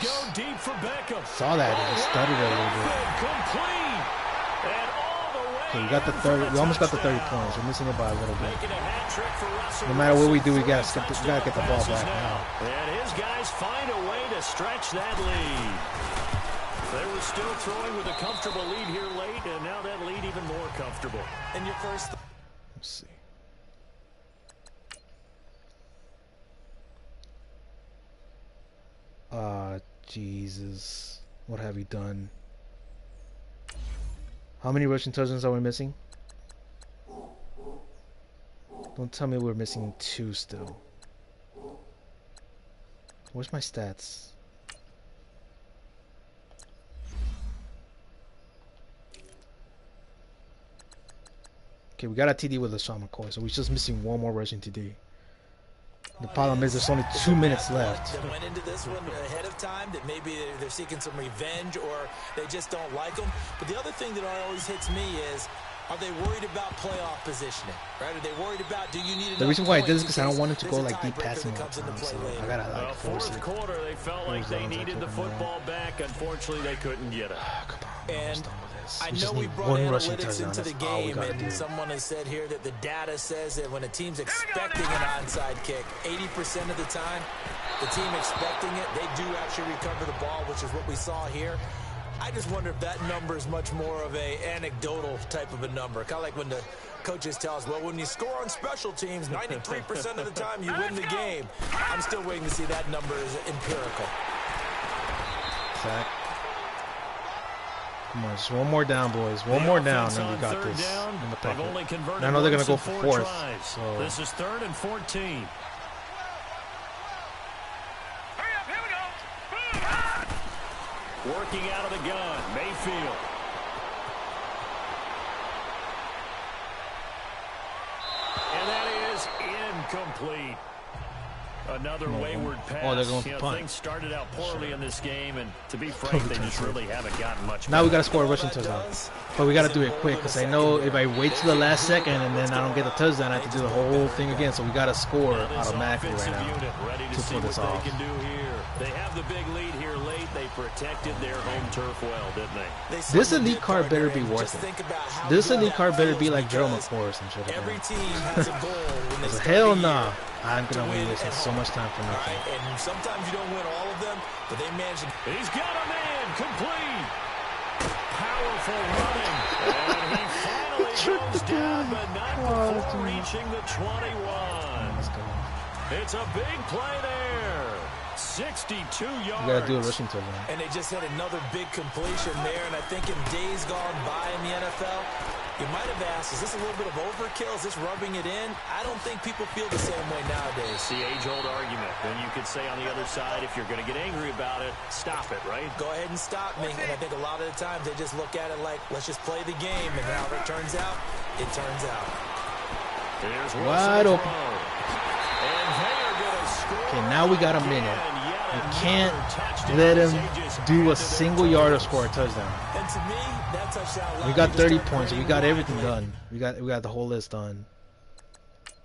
Saw that and he stuttered a little bit. Okay, we got the 30. We almost got the 30 points. We're missing it by a little bit. No matter what we do, we gotta get the ball back now. And his guys find a way to stretch that lead. They were still throwing with a comfortable lead here late, and now that lead even more comfortable. And your first. Let's see. Jesus. What have we done? How many rushing touchdowns are we missing? Don't tell me we're missing 2 still. Where's my stats? Okay, we got a TD with LaShawn McCoy, so we're just missing 1 more rushing TD. The problem is there's only 2 minutes left. That went into this one ahead of time, that maybe they're seeking some revenge or they just don't like them. But the other thing that always hits me is, are they worried about playoff positioning? Right? Are they worried about, do you need the reason why I did this is because I don't want it to go like deep passing all the time, so I gotta like force it. Fourth quarter, they felt like they needed the football back. Unfortunately, they couldn't get it. Come on, and I we know we brought analytics into the game, and someone has said here that the data says that when a team's expecting an onside kick, 80% of the time, the team expecting it, they do actually recover the ball, which is what we saw here. I just wonder if that number is much more of a anecdotal type of a number. Kind of like when the coaches tell us, well, when you score on special teams, 93% of the time you win the game. I'm still waiting to see that number is empirical. Sack. Come on, just 1 more down, boys. 1 more down, and we got this in the pocket. I know they're going to go for 4th. So. This is 3rd and 14. Working out of the gun, Mayfield. And that is incomplete. Another wayward pass. Oh, they're going for punt. Things started out poorly in this game, and to be frank, they just really haven't gotten much. Now we got to score a rushing touchdown. But we got to do it quick because I know if I wait till the last second and then I don't get the touchdown, I have to do the whole thing again. So we got to score automatically right now to pull this off. They have the big lead here late. They protected their home turf well, didn't they? This elite card better be worth it. This elite card better be like Gerald McCoy or some shit. Every team has a goal when they hell nah. I'm gonna be wasting so much time for nothing. Right? And sometimes you don't win all of them, but they manage to. He's got a man complete. Powerful running. And he finally goes down, but not before reaching the 21. Let's go. It's a big play there. 62 yards. You gotta do a rushing touchdown. And they just had another big completion there. And I think in days gone by in the NFL, you might have asked, is this a little bit of overkill? Is this rubbing it in? I don't think people feel the same way nowadays. It's the age-old argument. Then you could say on the other side, if you're going to get angry about it, stop it, right? Go ahead and stop me. And I think a lot of the times they just look at it like, let's just play the game. And however it turns out, it turns out. Here's wide open. And they are going to score. Okay, now we got a minute. You can't let him do a single yard or score a touchdown. And to me, that touchdown. We got 30 points. We got everything done. We got the whole list done.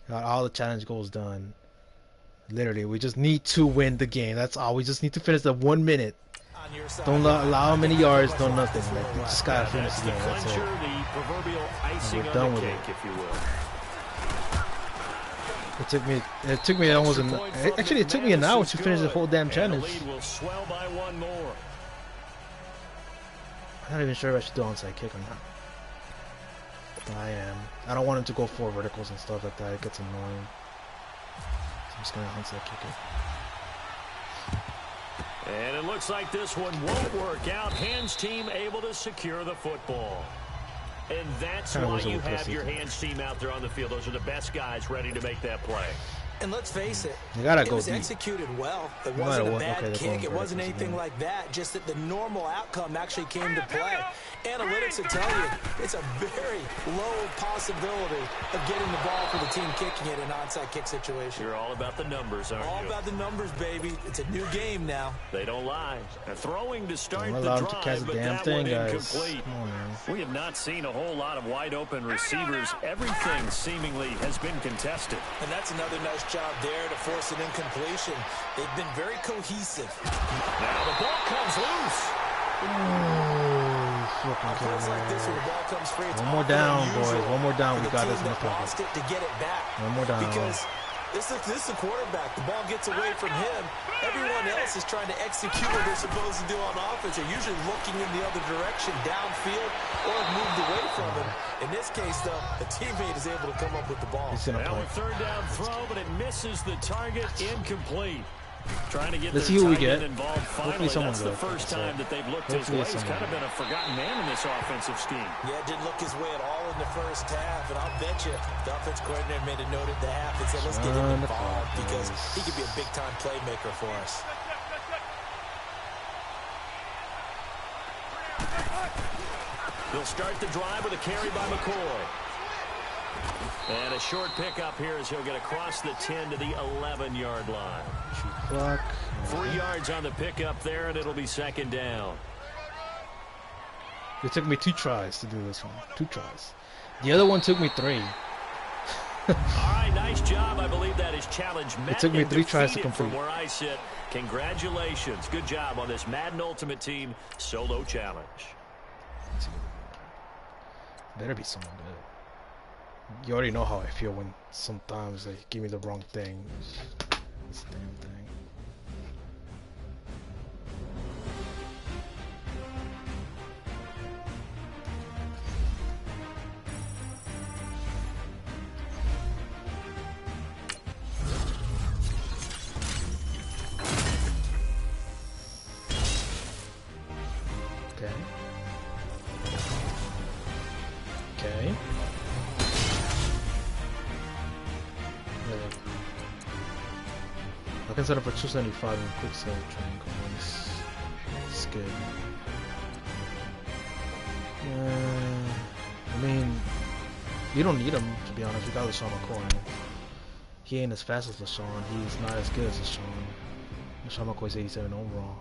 Got all the challenge goals done. Literally, we just need to win the game. That's all. We just need to finish the 1 minute. Don't allow many yards, don't nothing. Like, you just gotta finish the game. That's it. The proverbial icing we're done on the with cake, it. if you will. It took me almost actually it took me an hour to finish the whole damn And the challenge. lead will swell by one more. I'm not even sure if I should do onside kick or not. But I am. I don't want him to go for verticals and stuff like that. It gets annoying. So I'm just gonna onside kick it. And it looks like this one won't work out. Hands team able to secure the football. And that's why you have your hands team out there on the field. Those are the best guys ready to make that play. And let's face it, it was deep. executed well. It wasn't a bad kick. It wasn't anything like that. Just that the normal outcome actually came to play. Analytics will tell you it's a very low possibility of getting the ball for the team kicking it in an onside kick situation. You're all about the numbers, aren't you? All about the numbers, baby. It's a new game now. They don't lie. And throwing to start the allowed drive, to catch the but damn that thing, one guys. incomplete. Come on, man. We have not seen a whole lot of wide open receivers. Everything seemingly has been contested. And that's another nice job there to force an incompletion. They've been very cohesive. Now the ball comes loose. Plays like this where the ball comes free. One more down, boys. One more down. We got this in the pocket. To get it back. One more down. Because this is the quarterback. The ball gets away from him. Everyone else is trying to execute what they're supposed to do on offense. They're usually looking in the other direction, downfield, or have moved away from him. In this case, though, the teammate is able to come up with the ball. Now a third down throw, but it misses the target. Incomplete. Trying to get Let's their see who we tight get. end involved finally. Someone That's the good. first time that they've looked his way. He's kind of been a forgotten man in this offensive scheme. Yeah, didn't look his way at all in the first half, and I'll bet you the offense coordinator made a note at the half and said, let's get him involved because he could be a big-time playmaker for us. They'll start the drive with a carry by McCoy. And a short pickup here as he'll get across the 10 to the 11-yard line. Block. 3 yards on the pickup there, and it'll be second down. It took me 2 tries to do this one. 2 tries. The other one took me 3. All right, nice job. I believe that is challenge met. It took me 3 tries to complete. From where I sit, congratulations. Good job on this Madden Ultimate Team solo challenge. Better be someone good. You already know how I feel when sometimes they give me the wrong thing. It's the damn thing. Okay. Okay. I can set up for 275 in quick save training coins. It's good. I mean, you don't need him, to be honest. We got LaShawn McCoy. He ain't as fast as LaShawn. He's not as good as LaShawn. LaShawn McCoy's 87 overall.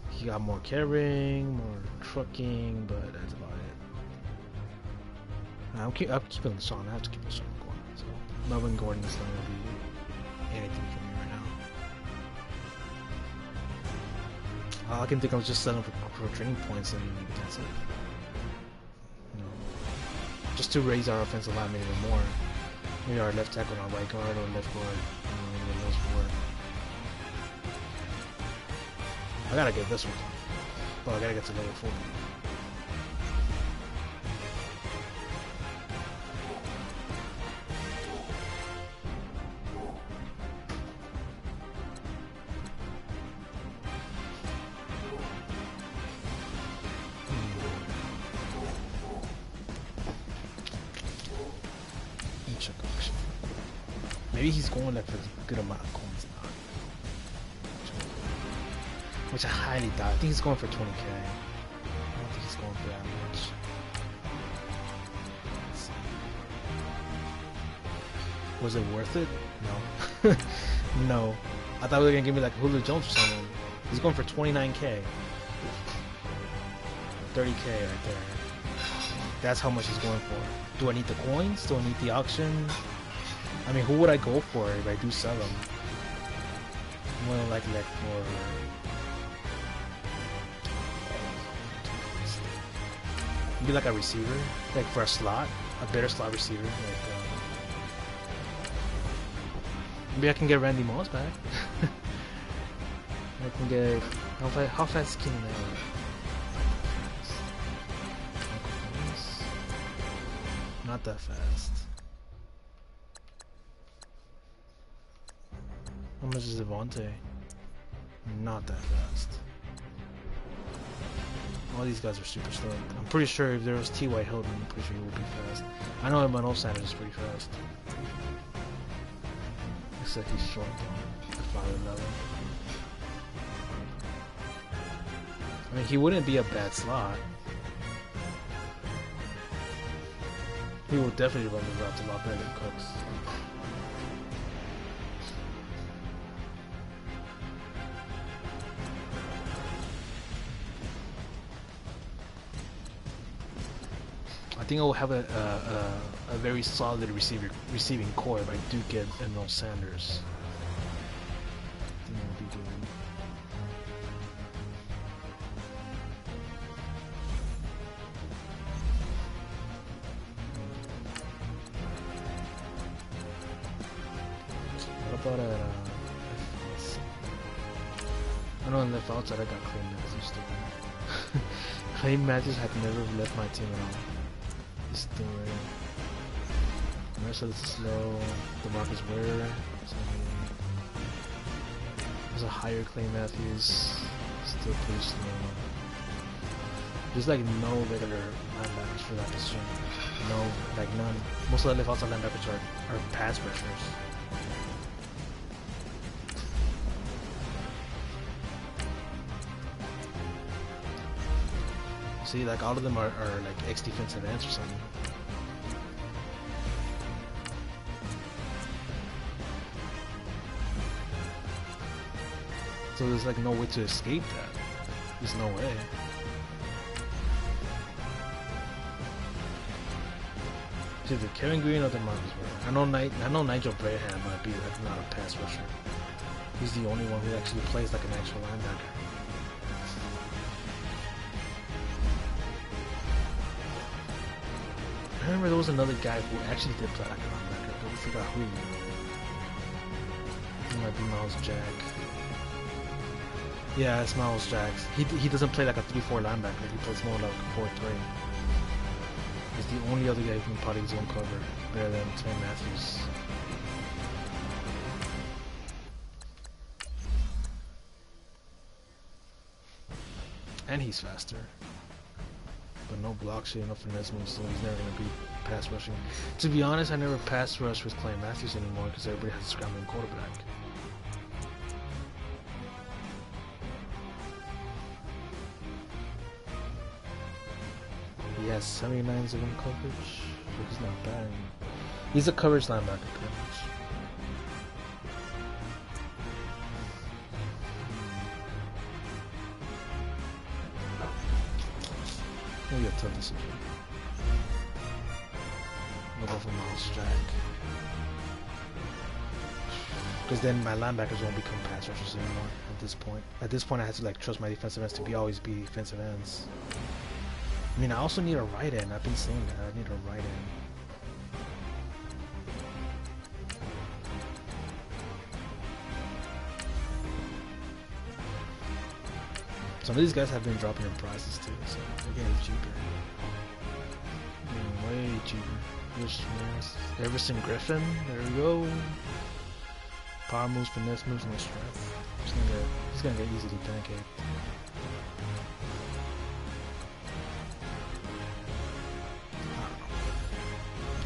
He got more carrying, more trucking, but that's about it. I'm keeping LaShawn. I have to keep LaShawn McCoy. So Melvin Gordon is not going to be anything for me right now. All I can think of is just setting for training points, and that's it. You know, just to raise our offensive line maybe more. Maybe our left tackle on right guard or left guard. Maybe those 4. I gotta get this one, but I gotta get to level 4. Maybe he's going there for a good amount of coins now. Which I highly doubt. I think he's going for 20k. I don't think he's going for that much. Let's see. Was it worth it? No. No. I thought they were going to give me like Julio Jones or something. He's going for 29k. 30k right there. That's how much he's going for. Do I need the coins? Do I need the auction? I mean, who would I go for if I do sell them? More likely like for Be like a receiver, like for a slot, a better slot receiver. Like, maybe I can get Randy Moss back. I can get how fast can you? Not that fast. How much is Devontae? Not that fast. All these guys are super slow. I'm pretty sure if there was T.Y. Hilton, I'm pretty sure he would be fast. I know Emmanuel Sanders is pretty fast. Except he's short though. At 5'11". I mean, he wouldn't be a bad slot. He will definitely run the routes a lot better than Cooks. I think I will have a very solid receiving core if I do get Emmanuel Sanders. I think it will be good. What about I know in left outside I got Clay Matthews still. Clay Matthews had never left my team at all. He's still right. Marshall is slow. DeMarcus Ware. There's a higher Clay Matthews. Still pretty slow. There's like no regular linebackers for that position. No, like none. Most of the left outside linebackers are pass rushers. See, like all of them are like ex-defensive ends or something. So there's like no way to escape that. There's no way. It's either Kevin Green or DeMarcus Ware. I know Nigel Braham might be like not a pass rusher. He's the only one who actually plays like an actual linebacker. I remember there was another guy who actually did play like a linebacker, but I forgot who. It might be Miles Jack. Yeah, it's Miles Jack. He doesn't play like a 3-4 linebacker. He plays more like a 4-3. He's the only other guy who can potty his own cover better than Clay Matthews. And he's faster. But no block shit, no finesse moves, so he's never going to be pass rushing. To be honest, I never pass rush with Clay Matthews anymore because everybody has a scrambling quarterback. He has 79 zone coverage, so he's not bad. He's a coverage linebacker, pretty much. Maybe a tough decision. I'll go for Miles Jack. Because then my linebackers won't become pass rushers anymore at this point. At this point I have to like trust my defensive ends to always be defensive ends. I mean, I also need a right end. I've been saying that. I need a right end. Some of these guys have been dropping in prices too, so they're getting cheaper. Way cheaper. Everson Griffin, there we go. Power moves, finesse moves, no strength. He's gonna get easily pancaked.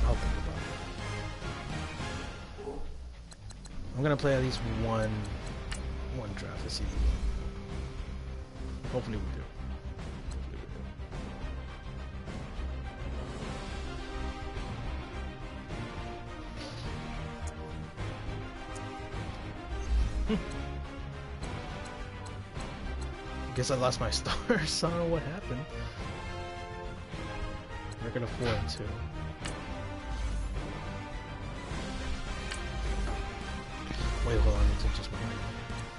I'll think about it. I'm gonna play at least one draft this season. Hopefully we do. Guess I lost my stars. I don't know what happened. Record of 4-2. Wait, hold on. I need to adjust my mic.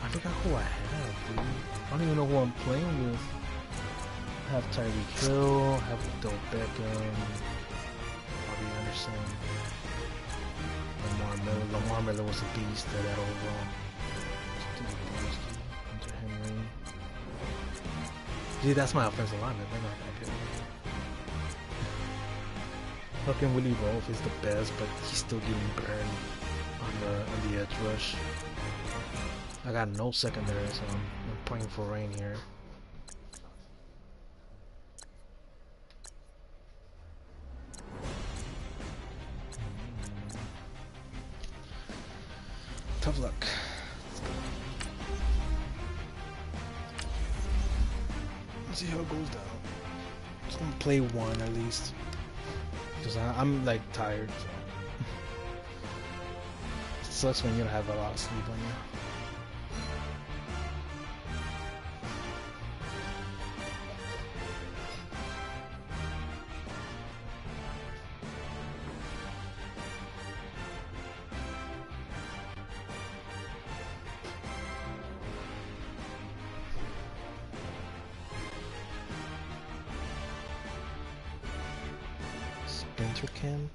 I forgot who I have, dude. I don't even know who I'm playing with. Have Tyreek Hill, have Odell Beckham, Bobby Anderson, Lamar Miller. Lamar Miller was a beast at that overall. Hunter Henry. Gee, that's my offensive lineman. They're not that good. Fucking Willie Rolfe is the best, but he's still getting burned on the edge rush. I got no secondary, so I'm praying for rain here. Tough luck. Let's see how it goes down. Just gonna play one at least, because I'm like tired. So. It sucks when you don't have a lot of sleep on you. Cam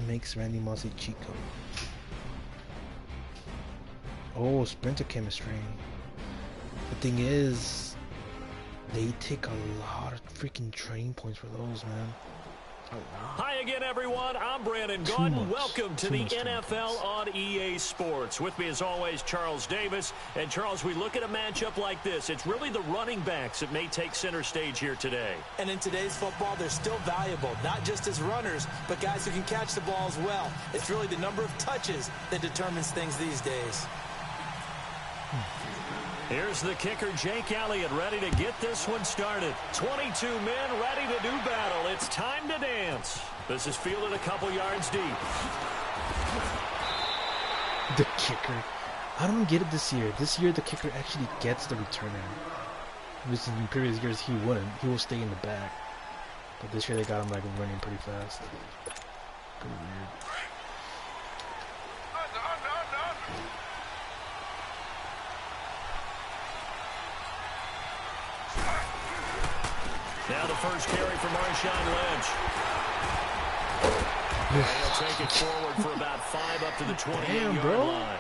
makes Randy Moss a cheat code. Oh, Sprinter Cam is training. The thing is, they take a lot of freaking training points for those, man. Oh, wow. Hi again, everyone. I'm Brandon Gaudin. Welcome to the NFL on EA Sports. With me, as always, Charles Davis. And, Charles, we look at a matchup like this. It's really the running backs that may take center stage here today. And in today's football, they're still valuable, not just as runners, but guys who can catch the ball as well. It's really the number of touches that determines things these days. Here's the kicker, Jake Elliott, ready to get this one started. 22 men ready to do battle. It's time to dance. This is fielded a couple yards deep. The kicker. I don't get it this year. This year, the kicker actually gets the returner. Which in previous years, he wouldn't. He will stay in the back. But this year, they got him like running pretty fast. Pretty weird. Now the first carry for Marshawn Lynch. He'll take it forward for about 5 up to the 28-yard line.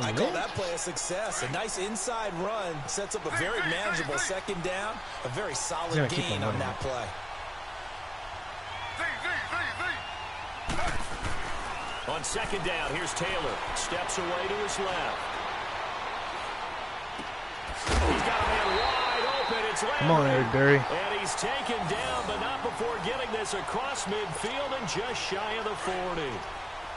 I call that play a success. A nice inside run sets up a very manageable second down. A very solid gain on that play. On second down, here's Taylor. Steps away to his left. He's got a man wide open. It's Landry. Come on, Eric Berry. And he's taken down, but not before getting this across midfield and just shy of the 40.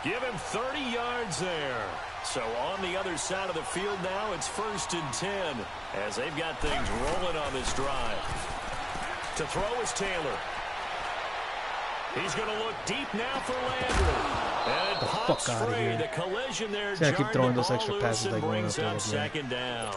Give him 30 yards there. So on the other side of the field now, it's 1st and 10 as they've got things rolling on this drive. To throw is Taylor. He's going to look deep now for Landry. And it pops free. The collision there jarring keep throwing the those extra ball passes loose and like brings up second down.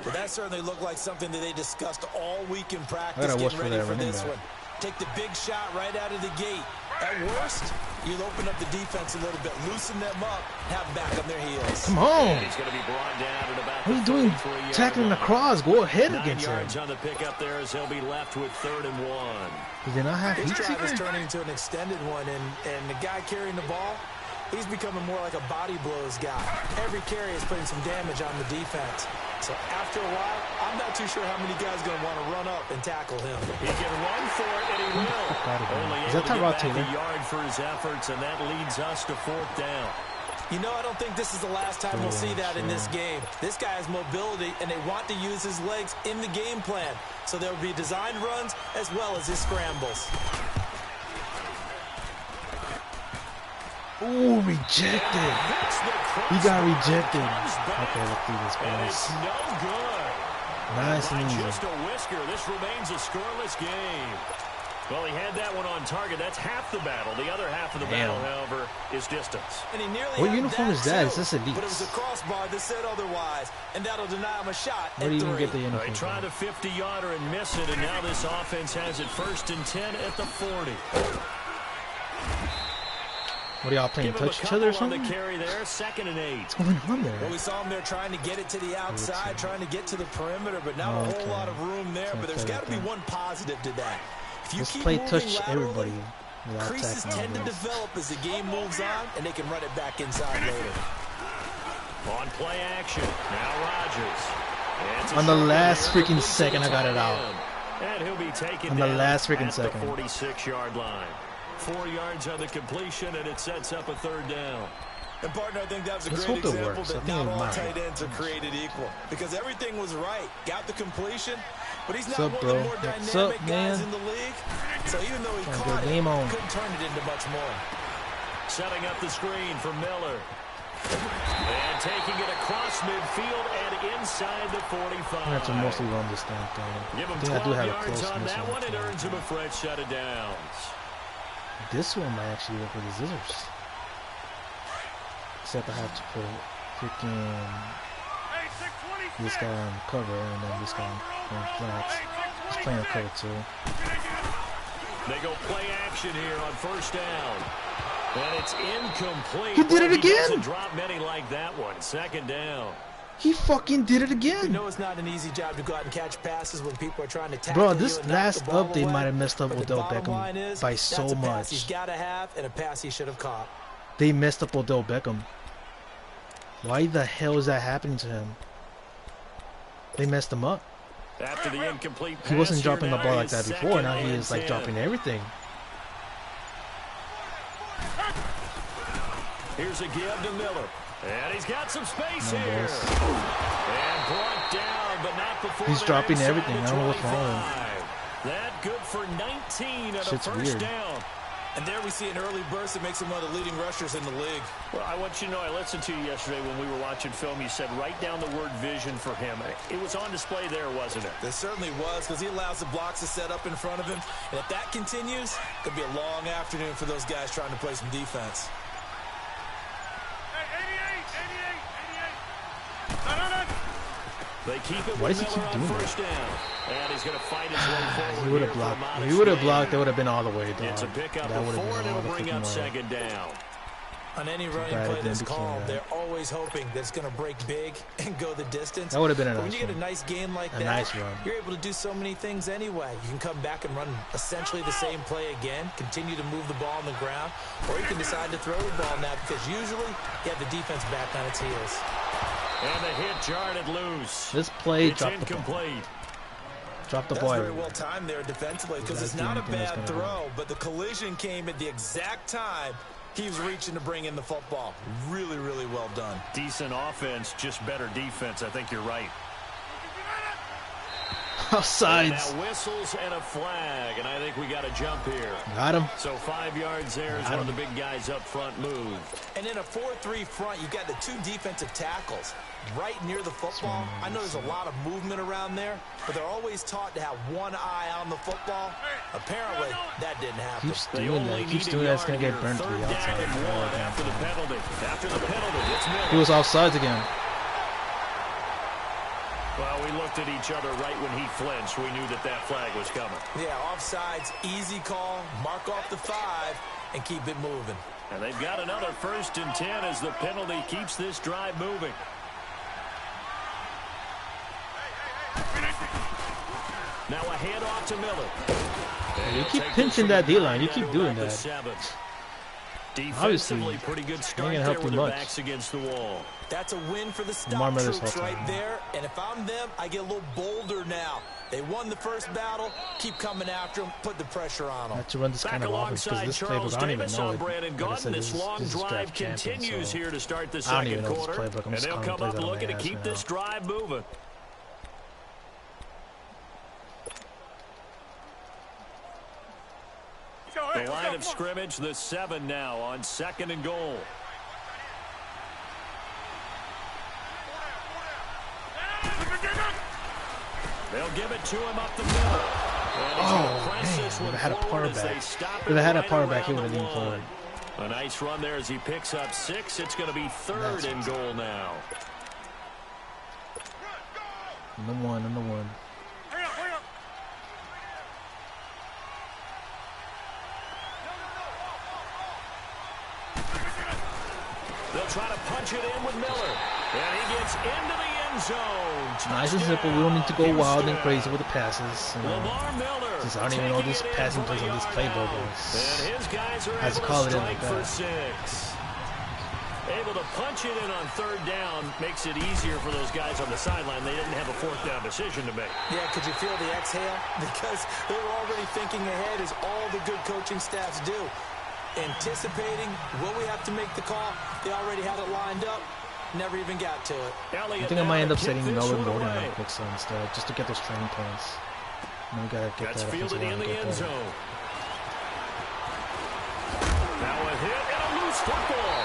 Well, that certainly looked like something that they discussed all week in practice, getting ready for this one. Take the big shot right out of the gate. At worst, you'll open up the defense a little bit, loosen them up, have back on their heels. Come on. He's going to be brought down at about what are you doing tackling across? Go ahead against him. 9 yards on the pickup there as he'll be left with 3rd and 1. Did they not have this drive is turning into an extended one, and the guy carrying the ball, he's becoming more like a body blows guy. Every carry is putting some damage on the defense. So after a while, I'm not too sure how many guys are going to want to run up and tackle him. He can run for it, and he will. Only able to get back a yard for his efforts, and that leads us to 4th down. You know, I don't think this is the last time we'll see that in this game. This guy has mobility, and they want to use his legs in the game plan. So there will be designed runs as well as his scrambles. Ooh, rejected. He got rejected. Okay, let's do this, guys. No good. Nice and easy. Just a whisker. This remains a scoreless game. Well, he had that one on target. That's half the battle. The other half of the battle, however, is distance. And he nearly what uniform is that? Is this elite? But it was a crossbar that said otherwise, and that'll deny him a shot. Where do you even get the uniform? They tried a 50-yarder and miss it, and now this offense has it 1st and 10 at the 40. What are y'all playing? Give him Touch each other or something? To carry there, 2nd and 8. What's going on there? Well, we saw him there trying to get it to the outside, trying to get to the perimeter, but not a whole lot of room there. But there's got to be one positive to that. If you keep play moving touch laterally, everybody. Creases tend to develop as the game moves on, and they can run it back inside later. On play action, now Rodgers. On the last freaking second, I got it out. And he'll be taken on the last freaking at second. The 46-yard line. 4 yards on the completion, and it sets up a 3rd down. And partner, I think that was a great example that not all tight ends are created equal. Because everything was right. Got the completion, but he's not one of the more dynamic guys in the league. So even though he caught it, couldn't turn it into much more. Setting up the screen for Miller. And taking it across midfield and inside the 45. I have to mostly run this thing thing. Give him 12 yards on that one. It earns him a fresh set of downs. This one might actually work with the scissors. Except I have to put freaking this guy on cover and then this guy on flats. He's playing on cover too. They go play action here on 1st down. And it's incomplete. He did it again. He doesn't drop many like that one. 2nd down. He fucking did it again. You know it's not an easy job to go out and catch passes when people are trying to tackle Bro, this last update might have messed up Odell Beckham by so much. He's got to have and a pass he should have caught. They messed up Odell Beckham. Why the hell is that happening to him? They messed him up. After the incomplete pass, he wasn't dropping the ball like that before. Now he is like dropping everything. Here's a give to Miller. And he's got some space here. And brought down, but not before he's dropping everything. I don't know what's wrong with him. That good for 19 at Shit's a 1st weird. down. And there we see an early burst that makes him one of the leading rushers in the league. Well, I want you to know, I listened to you yesterday when we were watching film. You said write down the word vision for him. It was on display there, wasn't it? There certainly was, because he allows the blocks to set up in front of him. And if that continues, it could be a long afternoon for those guys trying to play some defense. They keep it. Why does he keep doing that? And he's going to fight his way forward. He would have blocked. If he would have blocked, they would have been all the way down. It's a pickup of 4, and it'll bring up 2nd down. On any running play that's called, they're always hoping that it's going to break big and go the distance. That would have been a nice when you get a nice game like that, you're able to do so many things anyway. You can come back and run essentially the same play again, continue to move the ball on the ground, or you can decide to throw the ball now because usually you have the defense back on its heels. And the hit jarred it loose. This play it's incomplete. Drop the ball. That's very well timed there defensively because it's not a bad throw, but the collision came at the exact time he was reaching to bring in the football. Really, really well done. Decent offense, just better defense. I think you're right. Offsides. Now whistles and a flag, and I think we got a jump here. Got him. So 5 yards there as one of the big guys up front moved. And in a 4-3 front, you got the 2 defensive tackles right near the football. I know there's a lot of movement around there, but they're always taught to have one eye on the football. Apparently, that didn't happen. Keeps doing that. Keeps doing that. It's going to get burnt to the outside. After the penalty, it's Miller. He was offsides again. Well, we looked at each other right when he flinched. We knew that that flag was coming. Yeah, offsides, easy call, mark off the 5, and keep it moving. And they've got another 1st and 10 as the penalty keeps this drive moving. Now a handoff to Miller. You keep pinching that D-line. You keep doing that. Defensively, pretty good start there with their backs against the wall. That's a win for the stop troops right there. And if I'm them, I get a little bolder now. They won the first battle. Keep coming after them. Put the pressure on them. I have to run this kind of offense because this playbook, I don't even know it. Like I said, this long drive continues here to start the second quarter. And they'll come up looking to keep this drive moving. The line of scrimmage, the 7 now on 2nd and goal. They'll give it to him up the middle. Oh, man. If I had a power back. If I had a power back, he would have leaned forward. A nice run there as he picks up 6. It's going to be 3rd and goal now. Number one. They'll try to punch it in with Miller. And he gets into the end zone. Nice and simple. We don't need to go wild and crazy with the passes. Lamar Miller. Since I don't even know this passing plays on this playbook. And his guys are As able call to it in strike like for that. 6. Able to punch it in on 3rd down makes it easier for those guys on the sideline. They didn't have a 4th down decision to make. Yeah, could you feel the exhale? Because they were already thinking ahead, as all the good coaching staffs do. Anticipating, will we have to make the call? They already had it lined up. Never even got to it. I think I might end up setting Miller more than Quickson instead, just to get those training points. And we gotta get that fielded in the end zone. zone. Now a hit and a loose football.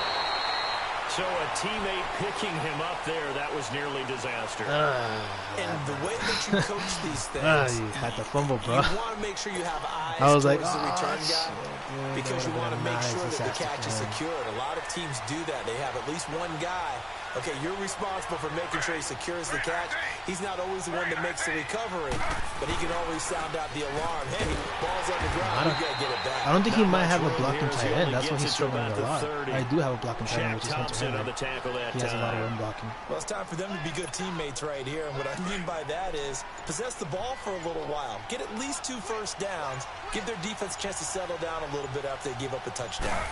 So a teammate picking him up there, that was nearly disaster. And the way that you coach these things, you had the fumble, bro. You want to make sure you have eyes I was towards like, the return guy, yeah, because you want to make nice sure that the catch is disaster. secured. A lot of teams do that. They have at least one guy. Okay, you're responsible for making sure he secures the catch. He's not always the one that makes the recovery, but he can always sound out the alarm. Hey, ball's on the ground, you got to get it back. I don't think he might have a room blocking here as he tight end. only That's what gets he's it to struggling about with a lot. the 30. I do have a blocking tight end, Shaq which is Thompson on Hunter the tackle that He has a lot of time. run blocking. Well, it's time for them to be good teammates right here. And what I mean by that is possess the ball for a little while. Get at least 2 first downs. Give their defense a chance to settle down a little bit after they give up a touchdown.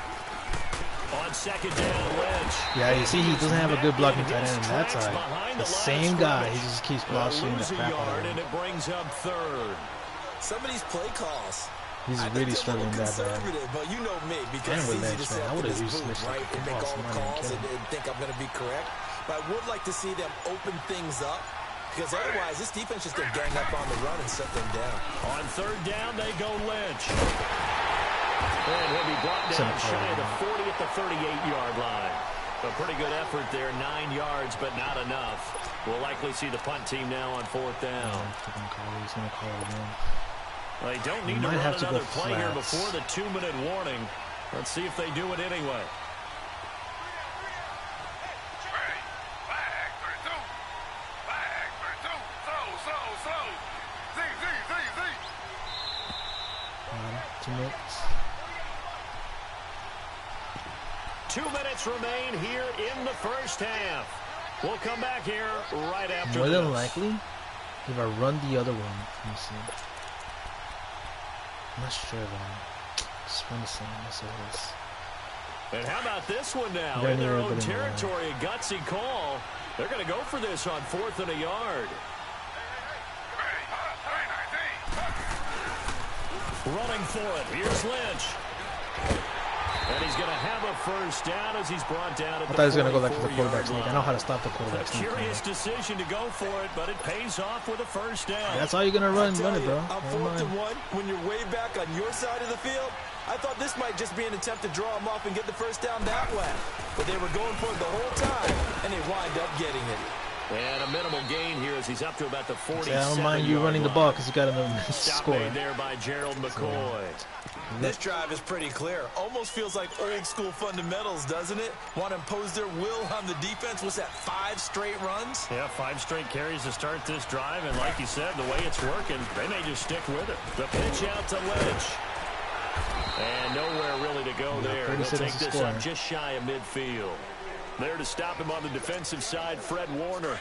On 2nd down, Lynch. Yeah, you see, he doesn't have a good blocking tight end on that side. The same guy, he just keeps blocking the Lose a crap out yard, of and him. it brings up 3rd. Some of these play calls, He's I really think they're a struggling little that bad. conservative, but you know me, because And it's with easy to Lynch, set man, I up in would've this used booth, Lynch right, like and make boss all the money and calls kill and him. think I'm going to be correct. But I would like to see them open things up, because otherwise this defense is going to gang up on the run and set them down. On 3rd down, they go Lynch. And he'll be brought down shy of the 40 at the 38-yard line. A pretty good effort there, 9 yards, but not enough. We'll likely see the punt team now on 4th down. He's going to call it again. They don't need to might run have to go another play here flats. before the 2-minute warning. Let's see if they do it anyway. Flag 32. Flag 32. Slow. Z. 2 minutes. 2 minutes remain here in the first half. We'll come back here right after More this. than likely, if I run the other one, let me see. I'm not sure though. Just want to say, yes it is. And how about this one now? They're In their near own opening territory, a gutsy call. They're going to go for this on 4th and a yard. Running for it. Here's Lynch. And he's going to have a first down as he's brought down at I the thought he was going to go back to the 44-yard quarterback sneak. I know how to stop the A quarterback sneak. curious decision to go for it, but it pays off with a first down. That's all you're going to run Tell it, you, bro. on Never 4th and mind. 1, when you're way back on your side of the field, I thought this might just be an attempt to draw them off and get the first down that way. But they were going for it the whole time, and they wind up getting it. And a minimal gain here as he's up to about the 47-yard Yeah, I don't mind you running the ball because you got to Stop score. made there by Gerald McCoy. This drive is pretty clear. Almost feels like old school fundamentals, doesn't it? Want to impose their will on the defense. What's that, 5 straight runs? Yeah, 5 straight carries to start this drive, and like you said, the way it's working, they may just stick with it. The pitch out to Lynch. And nowhere really to go there. They'll take this up just shy of midfield. There to stop him on the defensive side, Fred Warner.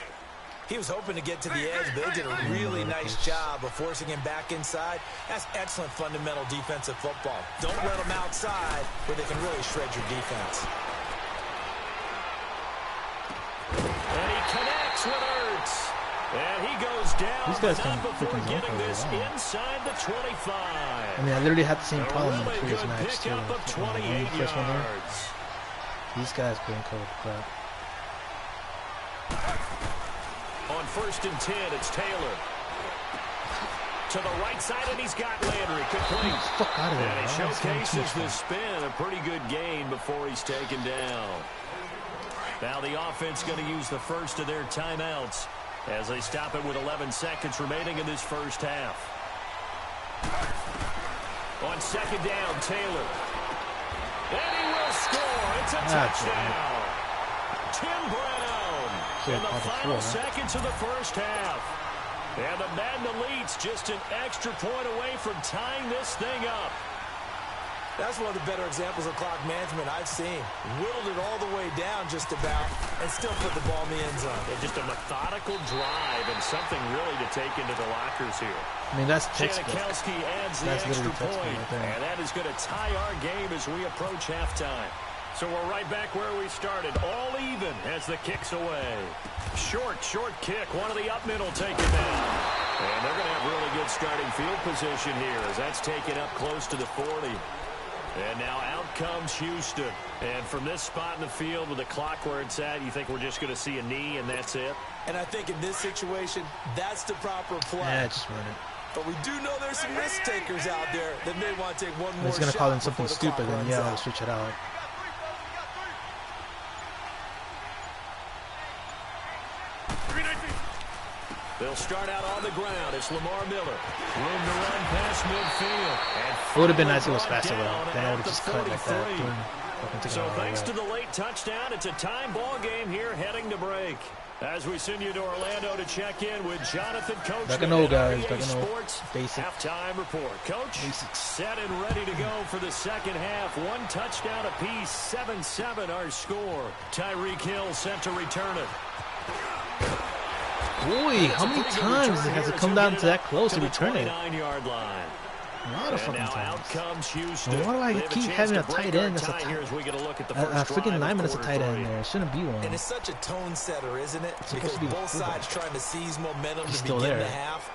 He was hoping to get to the edge, but they did a really nice job of forcing him back inside. That's excellent fundamental defensive football. Don't let them outside where they can really shred your defense. And he connects with Ertz. And he goes down, These guys but can not before freaking getting jump this over the line. inside the 25. I mean, I literally had the same problem in the really previous good match, too. pickup of The 28 first one there. yards. These guys couldn't cover the crap. On 1st and 10, it's Taylor. To the right side, and he's got Landry. Complete. Fuck out of there. And he bro. That's not too showcases much the fun. spin. A pretty good gain before he's taken down. Now the offense going to use the first of their timeouts as they stop it with 11 seconds remaining in this first half. On 2nd down, Taylor. And he will score. It's a touchdown. Tim Brown in the final seconds of the first half. And the Madden Elites just an extra point away from tying this thing up. That's one of the better examples of clock management I've seen. Whittled it all the way down just about and still put the ball in the end zone. Yeah, just a methodical drive and something really to take into the lockers here. I mean, that's textbook. Janikowski adds the extra point, and that is going to tie our game as we approach halftime. So we're right back where we started, all even as the kick's away. Short kick, one of the up middle taken down. And they're going to have really good starting field position here as that's taken up close to the 40. And now out comes Houston. And from this spot in the field with the clock where it's at, you think we're just going to see a knee and that's it? And I think in this situation, that's the proper play. Yeah, just run it. But we do know there's some risk takers out there that may want to take one more shot. He's going to call in something the stupid, and yeah, I'll switch it out. They'll start out on the ground. It's Lamar Miller. Room to run past midfield. It would have been nice if it was faster, though. Then I would have just cut like that. So thanks to the late touchdown, it's a time ball game here heading to break. As we send you to Orlando to check in with Jonathan Coachman. Back and old guys. REA Back and old. Sports Basic. Halftime report. Coach, set and ready to go for the second half. One touchdown apiece. 7-7 our score. Tyreek Hill set to return it. Boy, how many times has it come down to that close to return it? 29-yard line. A lot of fucking Now times. out comes Houston. And why do I They have keep chance having to a break tight our end that's a tie here as we get a look at the A first freaking drive lineman of that's a tight quarter end three. there. It shouldn't be one. And it's such a tone setter, isn't it? It's Because supposed to be both fullback. sides trying to seize momentum He's to still begin there. the half.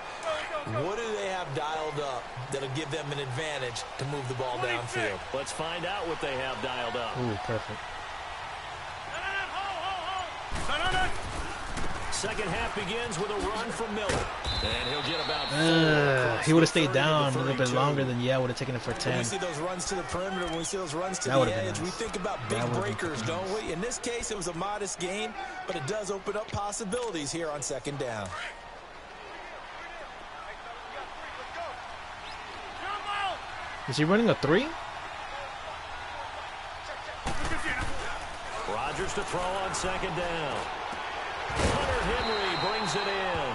What do they have dialed up that'll give them an advantage to move the ball downfield? Let's find out what they have dialed up. Ooh, perfect. Second half begins with a run from Miller. And he'll get about 4 across He would the have stayed 30 to down the a little bit 32. longer than, yeah, would have taken it for When 10. we see those runs to the perimeter, when we see those runs to That the would've been edge, we nice. think about That big would've been breakers, nice. don't we? In this case, it was a modest gain, but it does open up possibilities here on second down. Is he running a 3? Rodgers to throw on second down. Hunter Henry brings it in.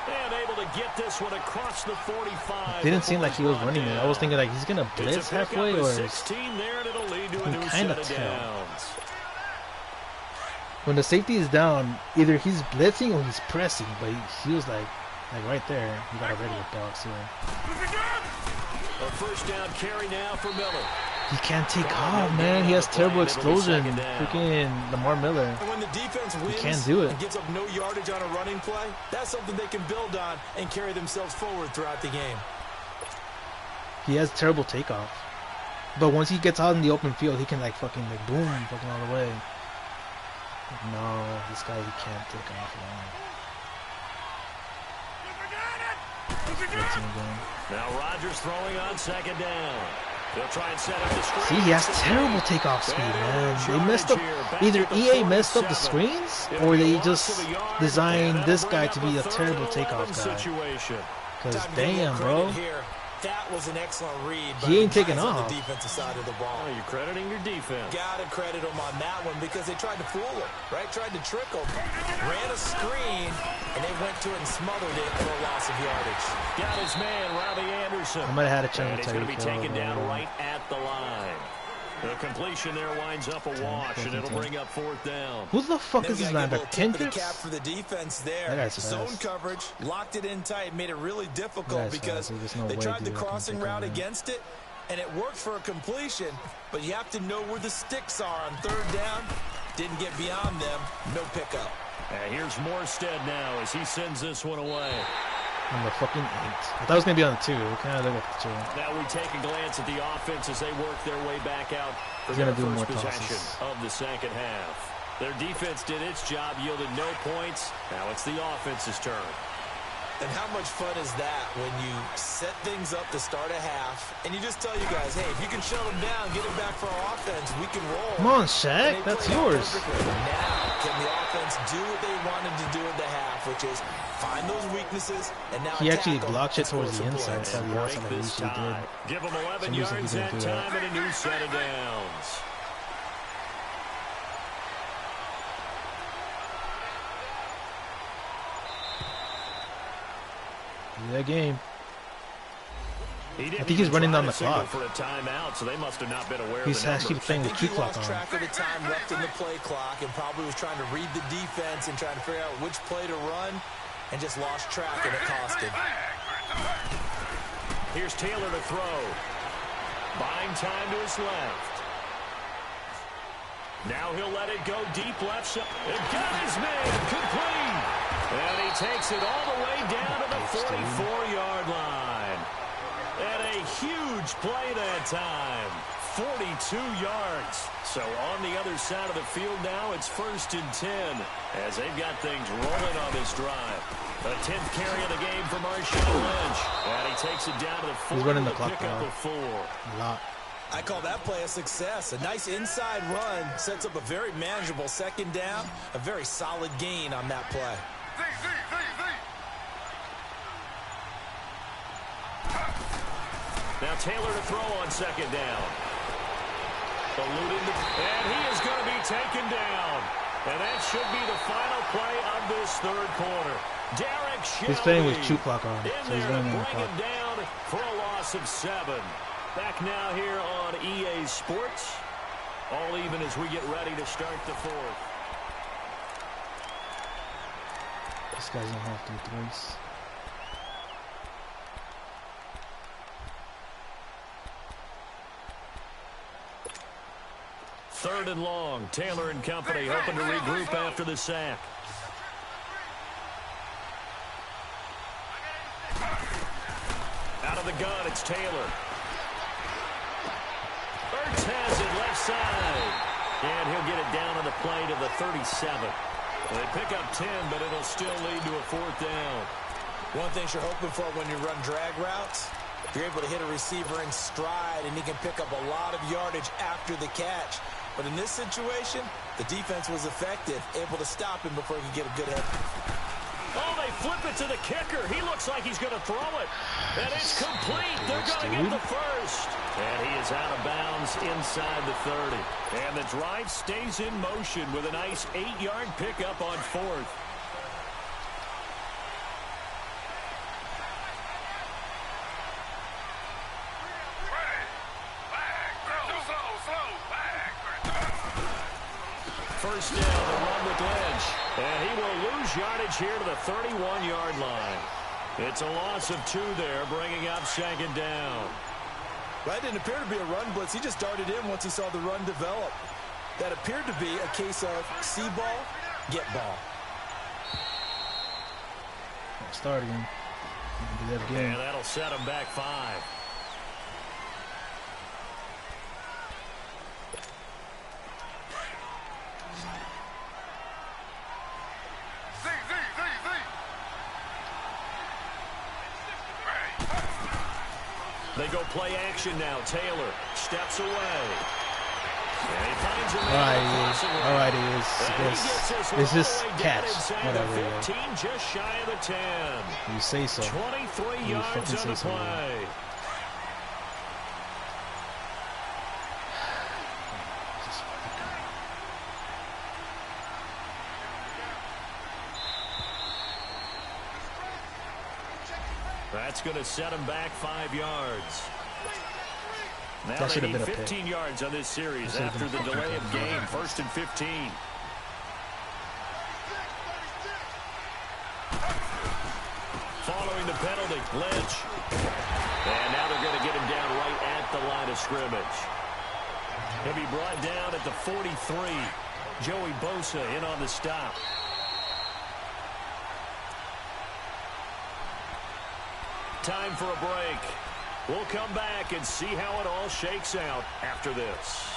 And able to get this one across the 45. Didn't seem like he was running it. I was thinking like he's gonna blitz It's a pickup halfway, of or 16 there, and it'll lead to a You new kinda set of tell. downs. when the safety is down, either he's blitzing or he's pressing. But he was like right there. You got a regular box here. A first down carry now for Miller. He can't take off, man. He has terrible explosion. Freaking Lamar Miller. And when the defense wins can't do it. and gives up no yardage on a running play, that's something they can build on and carry themselves forward throughout the game. He has terrible takeoff. But once he gets out in the open field, he can like fucking like boom, fucking all the way. No, this guy he can't take off long. Now Rodgers throwing on second down. They'll try and set up the screen. See, he has terrible takeoff speed, man. They messed up. Either EA messed up the screens, or they just designed this guy to be a terrible takeoff guy. Because damn, bro. That was an excellent read. He ain't taking on off. the defensive side of the ball. Oh, you're crediting your defense. Gotta credit him on that one because they tried to fool him, right? Tried to trick him. Ran a screen, and they went to it and smothered it for a loss of yardage. Got his man, Robbie Anderson. I might have had a And chance he's to going to be take taken down right at the line. The completion there winds up a wash, and it'll bring up fourth down. Who the fuck Then is we this gotta give a linebacker? little tip of the Kendricks? cap for the defense That there. guy's Zone fast. coverage, locked it in tight, made it really difficult That guy's because fast. There's no they way tried the dude can crossing take him route down. against it, and it worked for a completion, but you have to know where the sticks are on third down. Didn't get beyond them, no pickup. And here's Morstead now as he sends this one away. On the fucking 8. I thought it was going to be on the 2. It kind of looked like the 2. Now we take a glance at the offense as they work their way back out for He's their gonna do first more possession tosses. of the second half. Their defense did its job, yielded no points. Now it's the offense's turn. And how much fun is that when you set things up to start a half, and you just tell you guys, hey, if you can shut them down, get it back for our offense, we can roll. Come on, And Shaq. they That's played out yours. perfectly. Now, can the offense do what they wanted to do at the half, which is find those weaknesses, and now He attack actually them blocked and it towards score the some inside. points. Instead of the outside like he Break this usually did. tie. Give them 11 Some reason yards he that didn't do that. time and a new set of downs. That game. He I think he's running down the clock. For a timeout, so they must have not been aware He's of the actually playing the key clock on. He lost track of the time left in the play clock and probably was trying to read the defense and trying to figure out which play to run and just lost track, and it cost him. Here's Taylor to throw. Buying time to his left. Now he'll let it go deep left side. It got his man complete. And he takes it all the way down to the 44-yard line. And a huge play that time. 42 yards. So on the other side of the field now, it's 1st and 10 as they've got things rolling on this drive. The 10th carry of the game for Marshawn Lynch. And he takes it down to the 4. He's running the clock pick up a 4. A lot. I call that play a success. A nice inside run sets up a very manageable 2nd down. A very solid gain on that play. Now Taylor to throw on 2nd down. And he is going to be taken down. And that should be the final play of this 3rd quarter. Derek Shelby. He's playing with 2 clock on, so he's running the bring clock. it down for a loss of 7. Back now here on EA Sports. All even as we get ready to start the 4th. This guy's gonna have to threes. Third and long. Taylor and company hoping to regroup after the sack. Out of the gun, it's Taylor. Ertz has it left side. And he'll get it down on the play to the 37. They pick up 10, but it'll still lead to a 4th down. One thing you're hoping for when you run drag routes, you're able to hit a receiver in stride, and he can pick up a lot of yardage after the catch. But in this situation, the defense was effective, able to stop him before he could get a good hit. Oh, they flip it to the kicker. He looks like he's going to throw it. And it's complete. They're going to get the 1st. And he is out of bounds inside the 30. And the drive stays in motion with a nice 8-yard pickup on 4th. First down, the run with Lynch. And he will lose yardage here to the 31-yard line. It's a loss of 2 there, bringing up 2nd down. That didn't appear to be a run blitz. He just darted in once he saw the run develop. That appeared to be a case of see ball, get ball. Start again. Do that again. And that'll set him back 5. They go play action now. Taylor steps away. And he finds him. All right, he is. This is catch. Whatever. 15, just shy of the 10. You say so. 23 yards on the play. That's going to set him back 5 yards. Now that should they have need been a 15 pick. yards on this series after the delay of game. 1st and 15. Following the penalty, Lynch. And now they're going to get him down right at the line of scrimmage. He'll be brought down at the 43. Joey Bosa in on the stop. Time for a break. We'll come back and see how it all shakes out after this.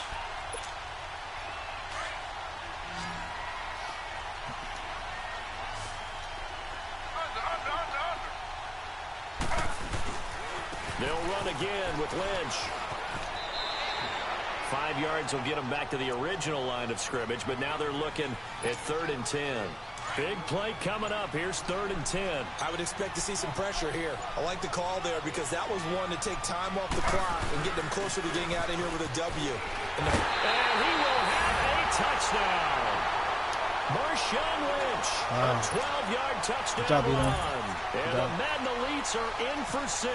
They'll run again with Lynch. 5 yards will get them back to the original line of scrimmage, but now they're looking at 3rd and 10. Big play coming up. Here's 3rd and 10. I would expect to see some pressure here. I like the call there because that was one to take time off the clock and get them closer to getting out of here with a W. And he will have a touchdown. Marshawn Lynch, a 12-yard touchdown run. And the Madden Elites are in for 6.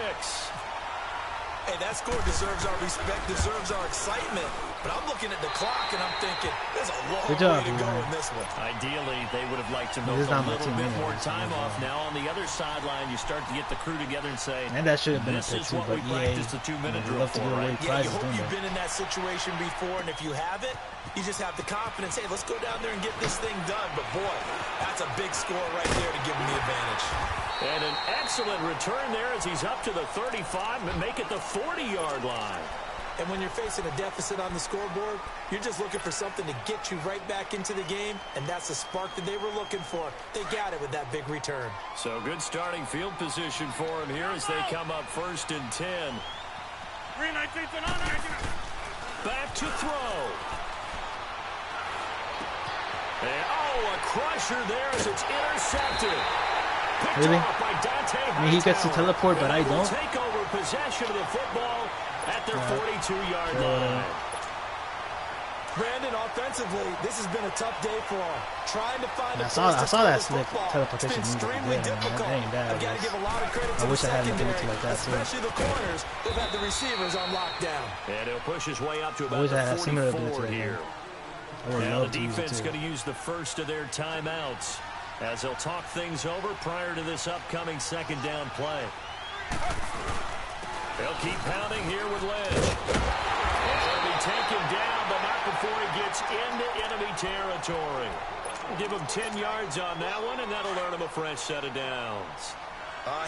Hey, that score deserves our respect, deserves our excitement. But I'm looking at the clock and I'm thinking, there's a long way to go in this one. Ideally, they would have liked to milk a little bit more time off. Now on the other sideline, you start to get the crew together and say, and that should have been this is what we practiced the 2-minute drill for, right? Yeah, you hope you've been in that situation before, and if you haven't, you just have the confidence, hey, let's go down there and get this thing done. But boy, that's a big score right there to give them the advantage. And an excellent return there as he's up to the 35 and make it the 40-yard line. And when you're facing a deficit on the scoreboard, you're just looking for something to get you right back into the game, and that's the spark that they were looking for. They got it with that big return. So good starting field position for him here as they come up 1st and 10. Back to throw. And, a crusher there as it's intercepted. Really? I mean, he gets to teleport, but I don't. Take over possession of the football at their 42-yard line. Brandon, offensively, this has been a tough day for him. Trying to find I saw that slick teleportation move at the end. I've got to give a lot of credit to the secondary, especially the corners who've had the receivers on lockdown. And he'll push his way up to about the 44 here. Now the defense is going to use the first of their timeouts as they'll talk things over prior to this upcoming 2nd down play. They'll keep pounding here with Lynch. He'll be taken down, but not before he gets into enemy territory. We'll give him 10 yards on that one, and that'll earn him a fresh set of downs.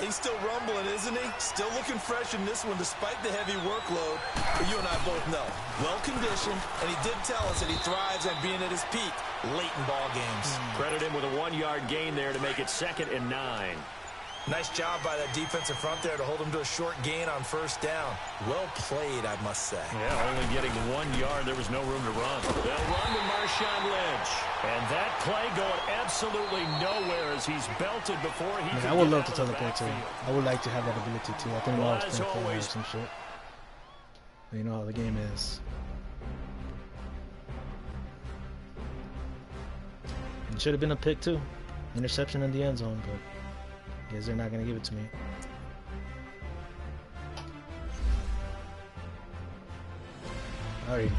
He's still rumbling, isn't he? Still looking fresh in this one despite the heavy workload. But you and I both know, well-conditioned, and he did tell us that he thrives on being at his peak late in ball games. Credit him with a 1-yard gain there to make it 2nd and 9. Nice job by that defensive front there to hold him to a short gain on 1st down. Well played, I must say. Yeah, only getting 1 yard. There was no room to run. They'll run to Marshawn Lynch. And that play going absolutely nowhere as he's belted before he can I would love to teleport too. I would like to have that ability too. I think I'll spend 4 or some shit. But you know how the game is. It should have been a pick too. Interception in the end zone, but I guess they're not going to give it to me. Alright,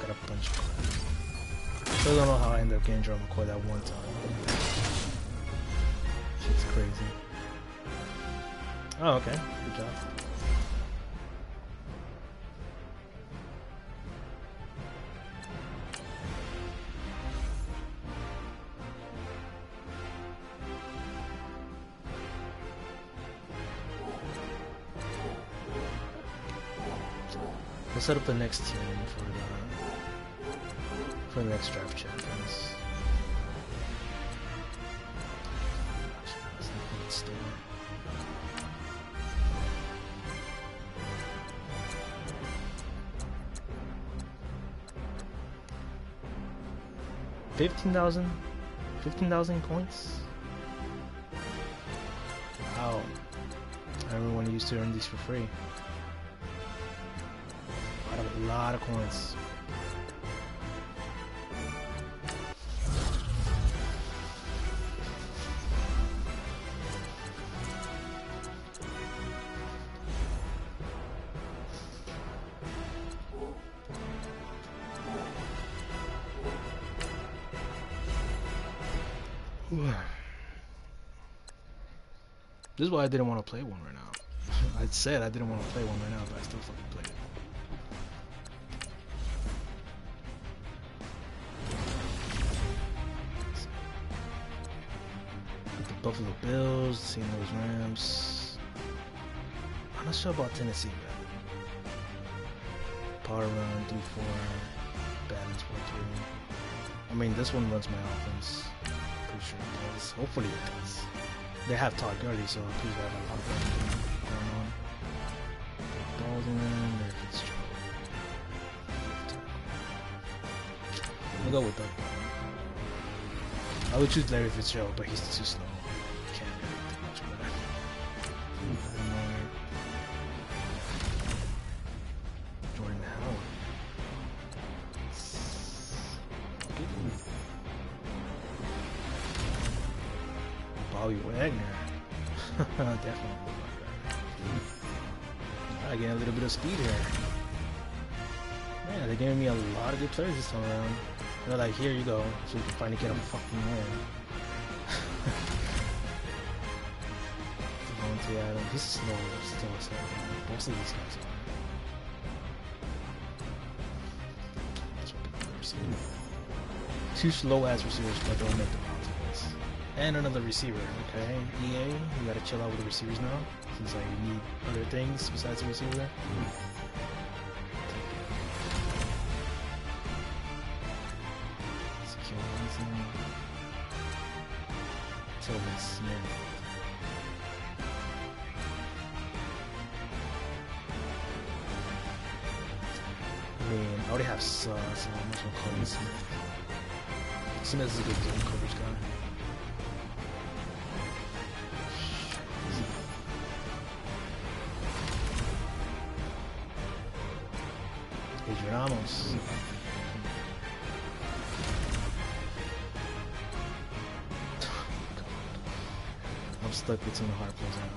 got a bunch of cards. Still don't know how I ended up getting Drama Core that one time. Shit's crazy. Oh, okay. Good job. Let's set up the next team for the next draft champions. $15,000 points. Wow! I remember when I used to earn these for free. A lot of coins. This is why I didn't want to play one right now. I said I didn't want to play one right now, but I still fucking played it. Buffalo Bills, St. Louis Rams. I'm not sure about Tennessee yet. Power run, 3-4, balance 4-3. I mean, this one runs my offense. Pretty sure it does. Hopefully it does. They have Todd Gurley, so please have a lot of running going on. Baldwin, or Fitzgerald. We'll go with that. I would choose Larry Fitzgerald, but he's too slow. Can't really do much better. Jordan Howard. Bobby Wagner. Definitely. I get a little bit of speed here. Man, they're giving me a lot of good players this time around. They're like, here you go, so you can finally get a fucking win. Devontae Adams, he's slow, still slow. Most of these guys are. That's what people are saying. Two slow ass receivers, but don't make the consequence. And another receiver, okay? EA, you gotta chill out with the receivers now. Seems like you need other things besides the receiver. Smith. I mean, I already have so I'm just gonna call him Smith. Smith is a good zone coverage guy. Adrian Ramos. I'm stuck between the hard plays now.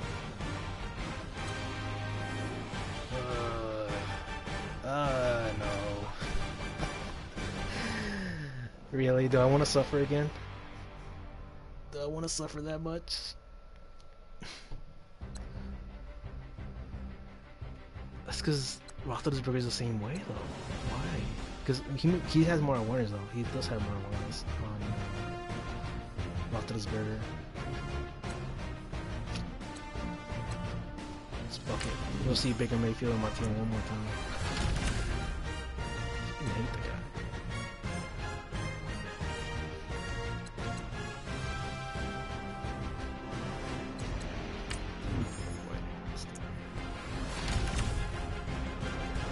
No. Really? Do I want to suffer again? Do I want to suffer that much? That's because Roethlisberger is the same way, though. Why? Because he has more awareness, though. He does have more awareness on Roethlisberger. Fuck it. We'll see Baker Mayfield on my team one more time. I hate the guy.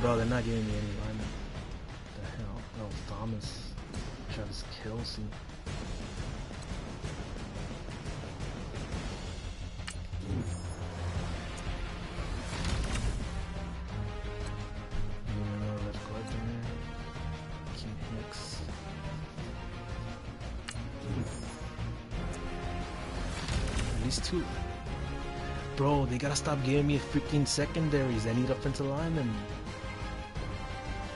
Bro, they're not giving me any linemen. What the hell? Oh, Thomas. Travis Kelce. Too. Bro, they gotta stop giving me freaking secondaries. I need offensive linemen.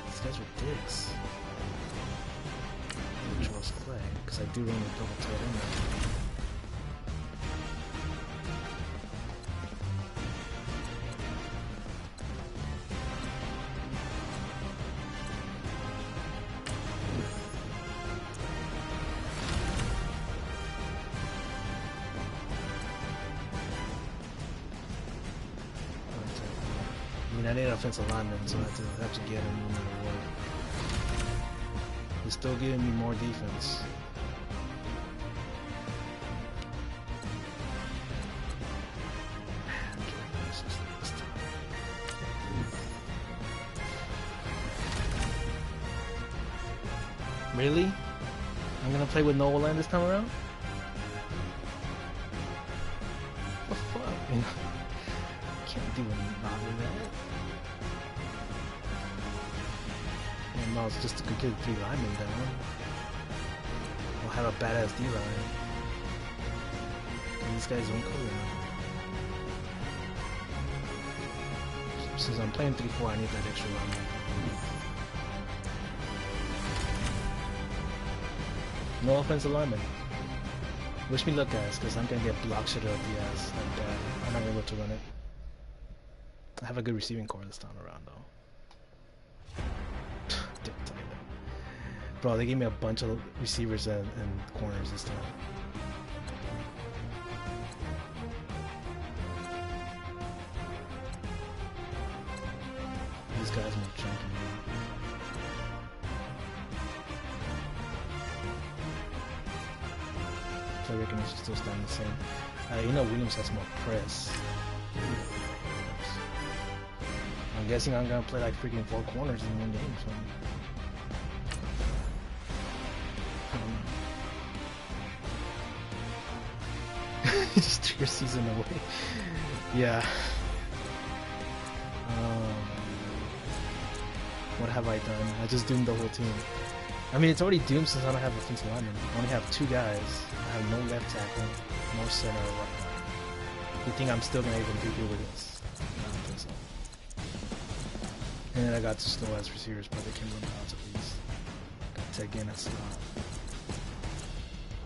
These guys are dicks. Charles Clay, because I do run a double tight end now. I need an offensive lineman, so I have to get him no matter what. He's still giving me more defense. Really? I'm gonna play with Noah Land this time around? What the fuck? I can't do anything about that. No, it's just to get 3 linemen down. We'll have a badass D-line. And these guys don't cover now. Since I'm playing 3-4, I need that extra lineman. No offensive lineman. Wish me luck, guys, because I'm going to get block shit up the ass like that. I'm not going to be able to run it. I have a good receiving core this time around, though. Bro, they gave me a bunch of receivers and corners this time. These guys are chunky. Play recognition still staying the same. You know Williams has more press. I'm guessing I'm gonna play like freaking 4 corners in one game, so. Just threw your season away. Yeah. What have I done? I just doomed the whole team. I mean, it's already doomed since I don't have offensive lineman. I only have 2 guys. I have no left tackle, no center or right. You think I'm still gonna even do good with this? I don't think so. And then I got 2 slow ass receivers, but they can run out at least. Got Ted again at slot.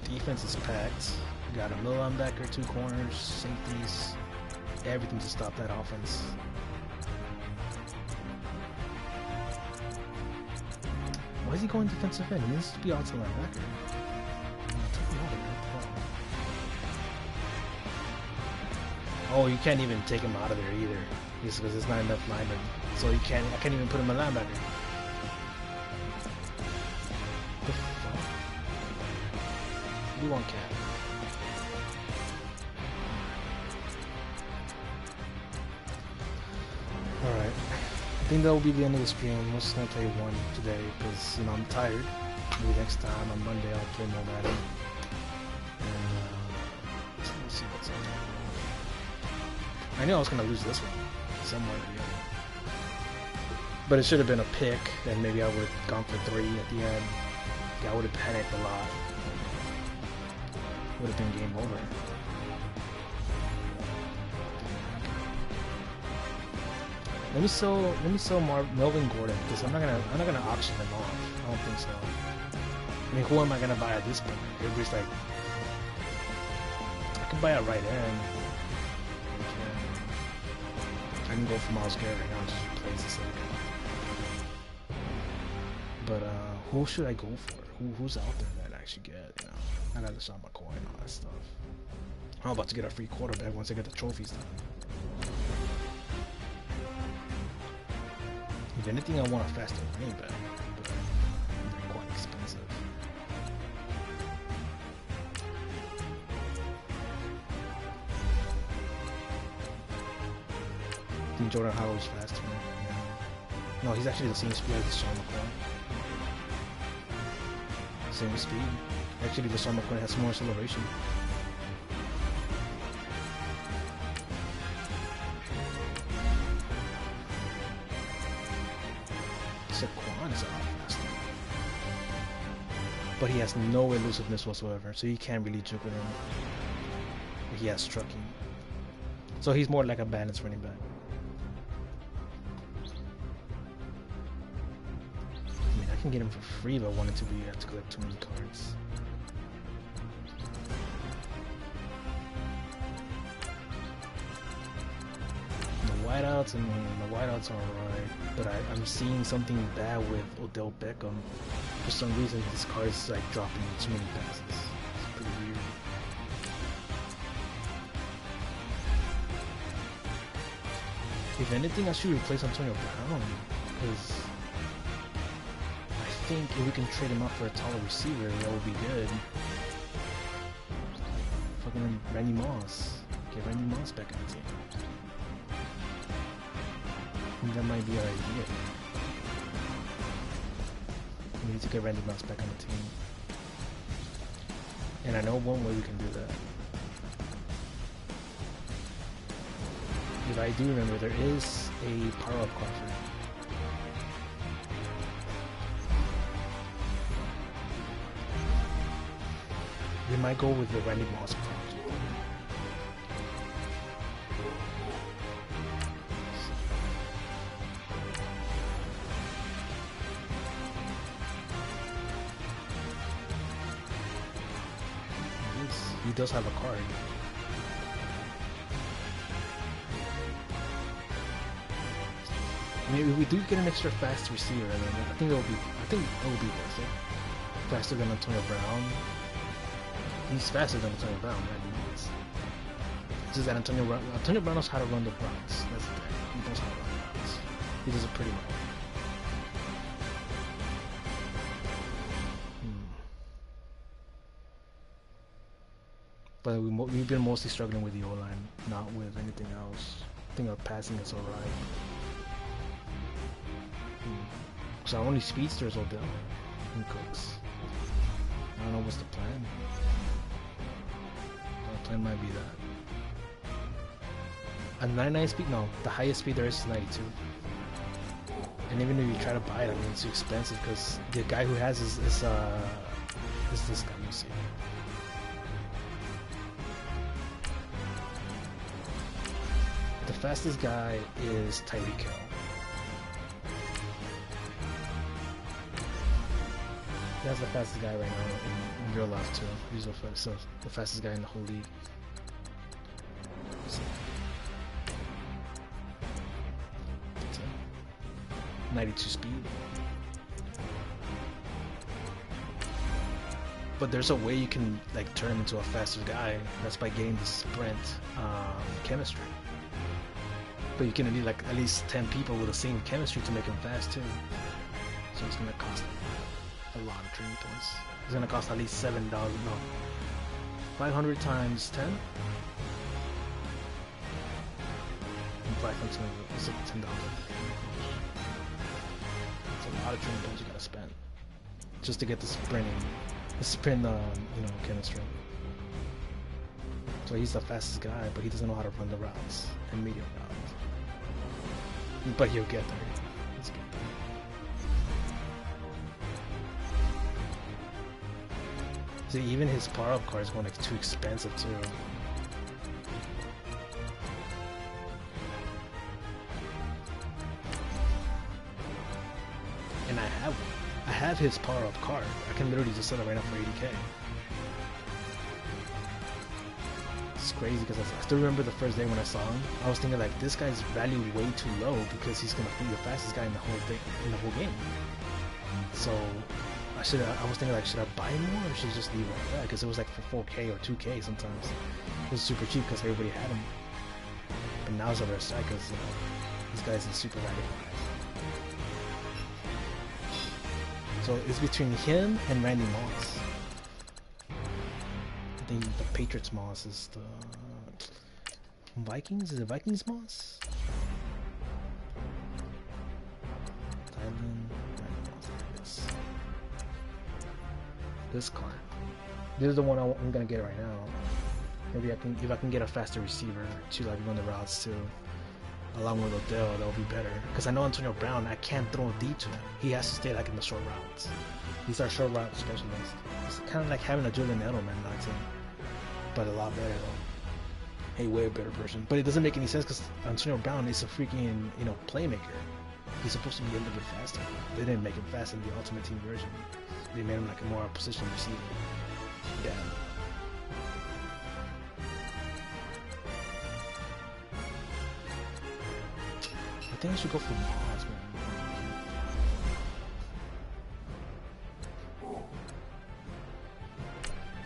Defense is packed. Got a middle linebacker, 2 corners, safeties, everything to stop that offense. Why is he going defensive end? He needs to be outside linebacker. Oh, you can't even take him out of there either, just because there's not enough linemen. So you can't. I can't even put him in linebacker. The fuck? You want cat? All right. I think that will be the end of the stream. I'm just gonna play 1 today because, you know, I'm tired. Maybe next time on Monday I'll play more Madden. And let's see what's up. I knew I was gonna lose this one somewhere or the other, but it should have been a pick, and maybe I would have gone for 3 at the end. I would have panicked a lot. Would have been game over. Let me sell Melvin Gordon, because I'm not gonna auction him off. I don't think so. I mean, who am I gonna buy at this point? Everybody's like, I can buy a right end. I can go for Miles Garrett right now and just replace the second. But who should I go for? Who's out there that I actually get? You know, I gotta shop my coin and all that stuff. I'm about to get a free quarterback once I get the trophies done. If anything, I want a faster running back, but they're quite expensive. I think Jordan Howard's faster. Yeah. No, he's actually the same speed as Sean McCoy. Same speed. Actually, the Sean McCoy has more acceleration. Saquon's faster. But he has no elusiveness whatsoever, so you can't really juke with him. He has trucking. So he's more like a balanced running back. I mean, I can get him for free if I wanted to, but you have to collect too many cards. Whiteouts, and the whiteouts are alright, but I'm seeing something bad with Odell Beckham. For some reason, this card is like dropping too many passes. It's pretty weird. If anything, I should replace Antonio Brown, because I think if we can trade him up for a taller receiver, that would be good. Fucking Randy Moss. Get Randy Moss back on the team. That might be our idea. We need to get Randy Moss back on the team. And I know one way we can do that. If I do remember, there is a power-up card for him. We might go with the Randy Moss card. He does have a card. I mean, if we do get an extra fast receiver, I mean, I think it will be worth it. Faster than Antonio Brown. He's faster than Antonio Brown, right? It's just that Antonio Brown knows how to run the routes. That's the thing. He knows how to run the routes. He does it pretty well. But we've been mostly struggling with the O-line, not with anything else. I think our passing is alright. So our only speedster is Odell and Cooks. I don't know what's the plan. It might be that. A 99 speed? No, the highest speed there is 92. And even if you try to buy it, I mean, it's too expensive because the guy who has is this guy. Let me see. The fastest guy is Tyreek Hill. That's the fastest guy right now in real life too. He's the fastest guy in the whole league. 92 speed. But there's a way you can like turn him into a faster guy. That's by getting the sprint chemistry. But you can need like at least 10 people with the same chemistry to make him fast too. So it's gonna cost a lot of training points. It's gonna cost at least $7. No, 500 times 10. And 500 is $10. It's a lot of training points you gotta spend just to get the sprint, chemistry. So he's the fastest guy, but he doesn't know how to run the routes and medium routes. But he'll get there. Let's get there. See, even his power-up card is going like too expensive too. And I have his power-up card. I can literally just sell it right now for 80k. It's crazy because I still remember the first day when I saw him. I was thinking like this guy's value way too low because he's gonna be the fastest guy in the whole game. So I was thinking like, should I buy more or should I just leave it like that? Because it was like for 4k or 2k sometimes. It was super cheap because everybody had him. But now it's a rare sight because this guy's a super valuable guy. So it's between him and Randy Moss. I think the Patriots Moss is the Vikings. Is it Vikings Moss? Thailand, Randy Moss. Yes. This card. This is the one I'm gonna get right now. Maybe if I can get a faster receiver to like run the routes too. Along with Odell, that'll be better. Because I know Antonio Brown, I can't throw deep to him. He has to stay like in the short routes. He's our short route specialist. It's kind of like having a Julian Edelman, not him, but a lot better though. A way better version. But it doesn't make any sense because Antonio Brown is a freaking playmaker. He's supposed to be a little bit faster. They didn't make him fast in the Ultimate Team version. They made him like a more position receiver. Yeah. I think I should go for Moss, man.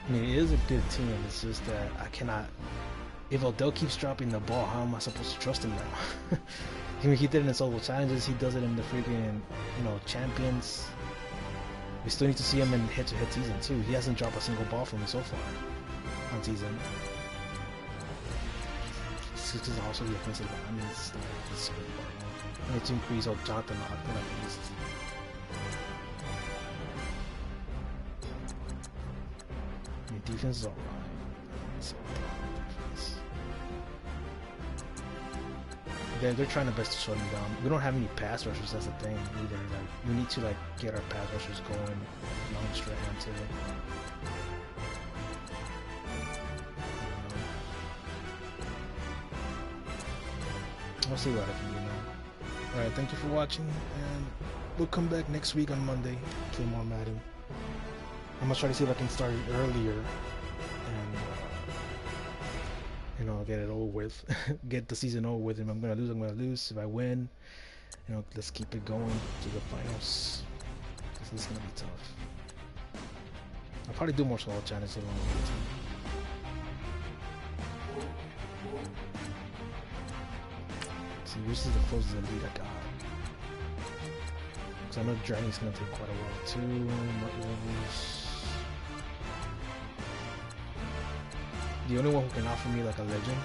I mean, it is a good team. It's just that I cannot. If Odell keeps dropping the ball, how am I supposed to trust him now? I mean, he did it in solo challenges. He does it in the freaking, champions. We still need to see him in head-to-head season too. He hasn't dropped a single ball from me so far on season. This is also the offensive line. I mean, it's super important. I need to increase Jonathan Ogden at least. I mean, defense is alright. It's defense. They're trying their best to shut him down. We don't have any pass rushers. That's the thing either. Like, we need to get our pass rushers going long straight too. We'll see what I can do now. Alright, thank you for watching, and we'll come back next week on Monday, play more Madden. I'm gonna try to see if I can start it earlier, and get it over with, get the season over with. If I'm gonna lose. If I win, let's keep it going to the finals. This is gonna be tough. I'll probably do more solo challenges along with the team. See, this is the closest elite I got. Because I know Journey's gonna take quite a while too. Levels. The only one who can offer me like a legend,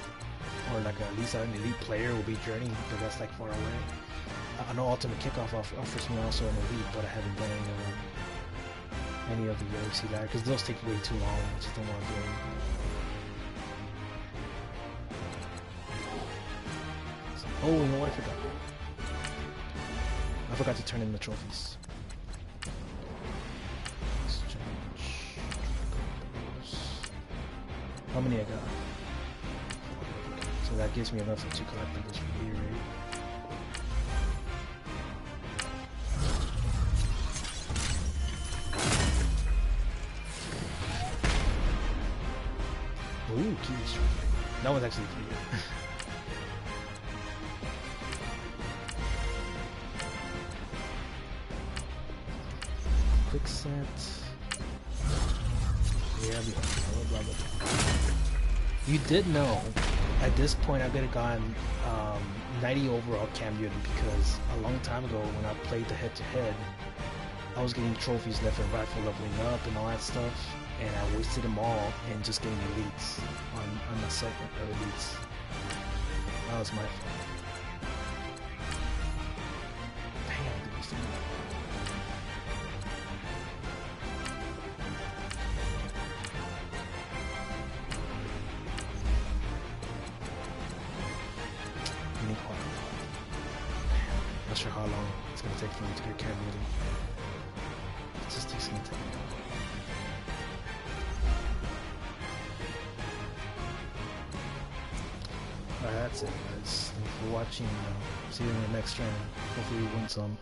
or like at least an elite player, will be Journey, because that's like far away. I know Ultimate Kickoff offers me also an elite, but I haven't done any of the UFC ladder because those take way too long. I just don't want to do them. Oh, you know what? I forgot to turn in the trophies. Exchange. How many I got? So that gives me enough for 2 collectibles for me, right? Ooh, keys. That one's actually pretty good. Quick set. Yeah, blah, blah, blah. You did know, at this point I could have gotten 90 overall Cam Newton because a long time ago when I played the head-to-head, I was getting trophies left and right for leveling up and all that stuff, and I wasted them all in just getting elites on the second elites. That was my fault. Damn, dude, this thing. Not sure how long it's gonna take for me to get Cam Newton. It just takes gonna take me. Alright, that's it guys. Thanks for watching. See you in the next stream. Hopefully we win some.